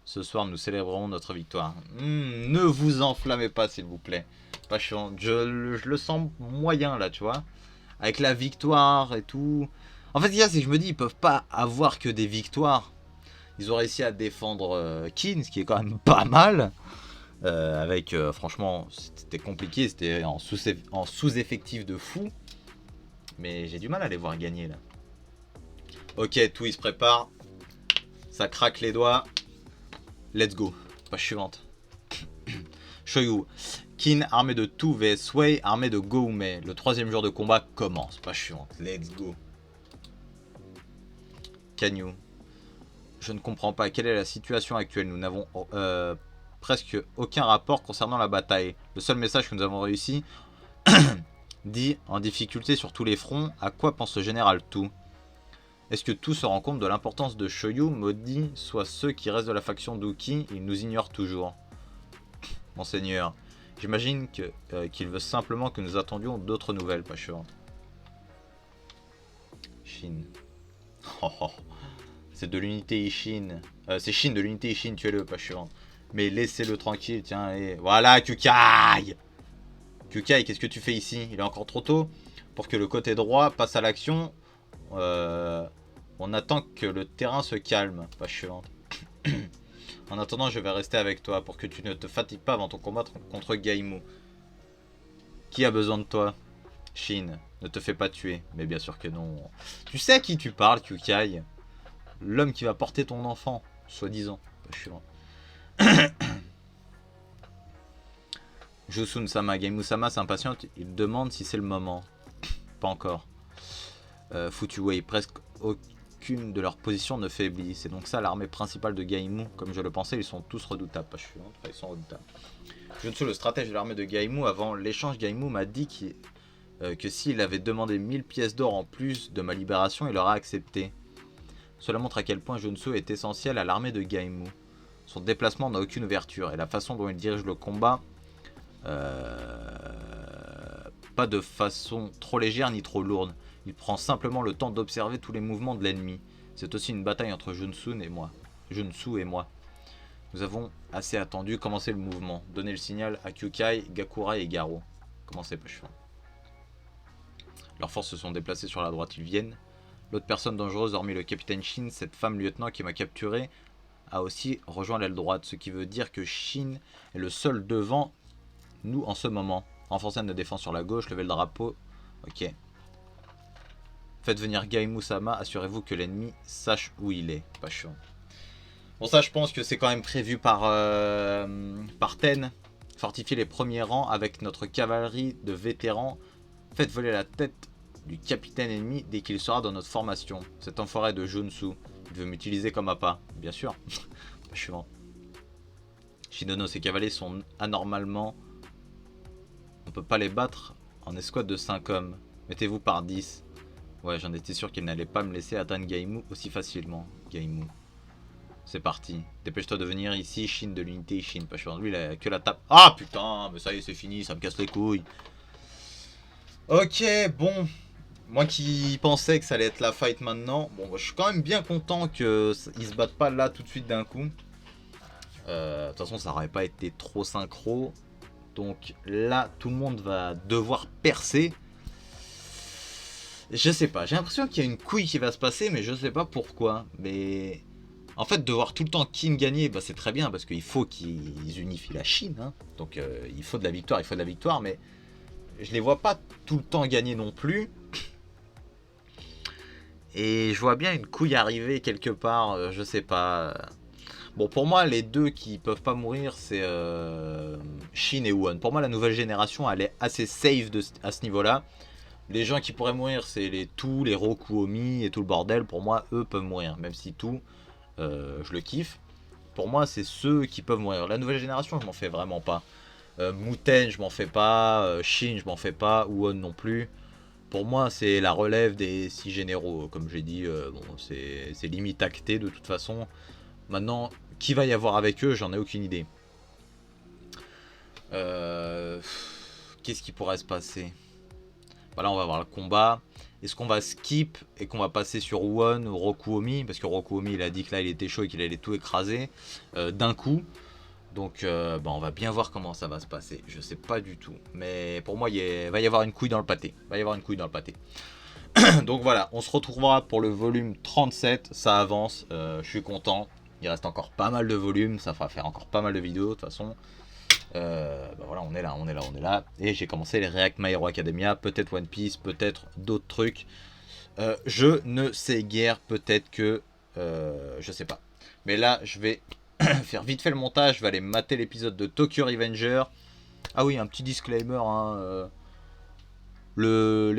Ce soir, nous célébrerons notre victoire. Ne vous enflammez pas, s'il vous plaît. Pas chiant. Je le sens moyen, là, tu vois. Avec la victoire et tout. En fait, il y a, c'est que je me dis, ils peuvent pas avoir que des victoires. Ils ont réussi à défendre Qin, ce qui est quand même pas mal. Avec, franchement, c'était compliqué. C'était en sous-effectif de fou. Mais j'ai du mal à les voir gagner, là. Ok, tout, il se prépare. Ça craque les doigts. Let's go. Page suivante. Shoyu. Qin armé de tout vs Wei armé de Goume. Le 3e jour de combat commence. Page suivante. Let's go. Kanyu. Je ne comprends pas. Quelle est la situation actuelle? Nous n'avons presque aucun rapport concernant la bataille. Le seul message que nous avons réussi dit en difficulté sur tous les fronts. À quoi pense le général Tout? Est-ce que Tout se rend compte de l'importance de Shoyu? Maudit soit ceux qui restent de la faction d'Uki, ils nous ignorent toujours. Monseigneur, j'imagine qu'il veut simplement que nous attendions d'autres nouvelles, pas sûr. Shin. Oh, oh. C'est de l'unité Ishin. C'est Shin de l'unité Ishin, tuez-le, pas sûr. Mais laissez-le tranquille, tiens, et... Voilà, Kyukai! Kyukai, qu'est-ce que tu fais ici? Il est encore trop tôt pour que le côté droit passe à l'action. On attend que le terrain se calme, pas chiante. En attendant, je vais rester avec toi pour que tu ne te fatigues pas avant ton combat contre Gaimu. Qui a besoin de toi? Shin, ne te fais pas tuer. Mais bien sûr que non. Tu sais à qui tu parles, Kyukai? L'homme qui va porter ton enfant, soi-disant. Je suis loin. Josun-sama, Gaimu-sama s'impatiente. Il demande si c'est le moment. Pas encore. Futuwei, presque aucune de leurs positions ne faiblit. C'est donc ça l'armée principale de Gaimu. Comme je le pensais, ils sont tous redoutables. Pas chiant, ils sont redoutables. Junsu, le stratège de l'armée de Gaimu, avant l'échange, Gaimu m'a dit que s'il avait demandé 1000 pièces d'or en plus de ma libération, il aurait accepté. Cela montre à quel point Junsu est essentiel à l'armée de Gaimu. Son déplacement n'a aucune ouverture et la façon dont il dirige le combat, pas de façon trop légère ni trop lourde. Il prend simplement le temps d'observer tous les mouvements de l'ennemi. C'est aussi une bataille entre Junsu et moi. Nous avons assez attendu. Commencez le mouvement. Donnez le signal à Kyukai, Gakura et Garo. Commencez, pas cheveux. Leurs forces se sont déplacées sur la droite. Ils viennent. L'autre personne dangereuse, hormis le capitaine Shin, cette femme lieutenant qui m'a capturé, a aussi rejoint l'aile droite. Ce qui veut dire que Shin est le seul devant nous en ce moment. Renforcer notre défense sur la gauche. Levez le drapeau. Ok. Faites venir Gaimu-sama, assurez-vous que l'ennemi sache où il est. Pas chiant. Bon, ça, je pense que c'est quand même prévu par Ten. Fortifier les premiers rangs avec notre cavalerie de vétérans. Faites voler la tête du capitaine ennemi dès qu'il sera dans notre formation. Cet enfoiré de Junsu, il veut m'utiliser comme appât. Bien sûr. Pas chiant. Shinono, ces cavaliers sont anormalement... On peut pas les battre en escouade de 5 hommes. Mettez-vous par 10. Ouais, j'en étais sûr qu'il n'allait pas me laisser atteindre Gaimu aussi facilement. Gaimu. C'est parti. Dépêche-toi de venir ici, Shin de l'unité Shin. Pas sûr. Lui, il a que la tape. Ah putain, mais ça y est, c'est fini, ça me casse les couilles. Ok, bon. Moi qui pensais que ça allait être la fight maintenant. Bon, je suis quand même bien content qu'ils se battent pas là tout de suite d'un coup. De toute façon, ça aurait pas été trop synchro. Donc là, tout le monde va devoir percer. Je sais pas, j'ai l'impression qu'il y a une couille qui va se passer, mais je sais pas pourquoi. Mais en fait, de voir tout le temps King gagner, bah, c'est très bien parce qu'il faut qu'ils unifient la Chine. Hein. Donc il faut de la victoire, mais je les vois pas tout le temps gagner non plus. Et je vois bien une couille arriver quelque part, je sais pas. Bon, pour moi, les deux qui peuvent pas mourir, c'est Shin et Won. Pour moi, la nouvelle génération, elle est assez safe à ce niveau-là. Les gens qui pourraient mourir, c'est les Tu, les Rokuomi et tout le bordel. Pour moi, eux peuvent mourir. Même si Tu, je le kiffe. Pour moi, c'est ceux qui peuvent mourir. La nouvelle génération, je m'en fais vraiment pas. Muten, je m'en fais pas. Shin, je m'en fais pas. Won non plus. Pour moi, c'est la relève des 6 généraux. Comme j'ai dit, bon, c'est limite acté de toute façon. Maintenant, qui va y avoir avec eux, j'en ai aucune idée. Qu'est-ce qui pourrait se passer? Voilà, on va voir le combat. Est-ce qu'on va skip et qu'on va passer sur Won ou Rokuomi? Parce que Rokuomi, il a dit que là, il était chaud et qu'il allait tout écraser d'un coup. Donc, bah, on va bien voir comment ça va se passer. Je sais pas du tout. Mais pour moi, va y avoir une couille dans le pâté. Donc voilà, on se retrouvera pour le volume 37. Ça avance, je suis content. Il reste encore pas mal de volumes. Ça va faire encore pas mal de vidéos de toute façon. Bah voilà, on est là. Et j'ai commencé les React My Hero Academia, peut-être One Piece, peut-être d'autres trucs. Je ne sais guère, peut-être que... je sais pas. Mais là, je vais faire vite fait le montage, je vais aller mater l'épisode de Tokyo Revenger. Ah oui, un petit disclaimer, hein, pas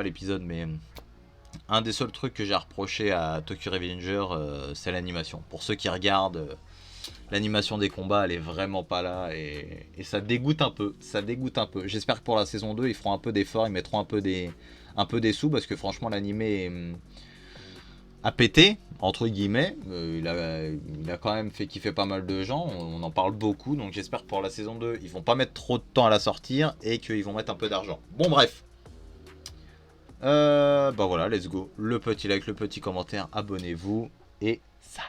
l'épisode, mais... Un des seuls trucs que j'ai reproché à Tokyo Revenger, c'est l'animation. Pour ceux qui regardent... L'animation des combats, elle est vraiment pas là et ça dégoûte un peu. J'espère que pour la saison 2, ils feront un peu d'efforts, ils mettront un peu des sous parce que franchement, l'animé a pété, entre guillemets. Il a quand même fait kiffer pas mal de gens, on en parle beaucoup. Donc j'espère que pour la saison 2, ils vont pas mettre trop de temps à la sortir et qu'ils vont mettre un peu d'argent. Bon, bref. Bah voilà, let's go. Le petit like, le petit commentaire, abonnez-vous et ça.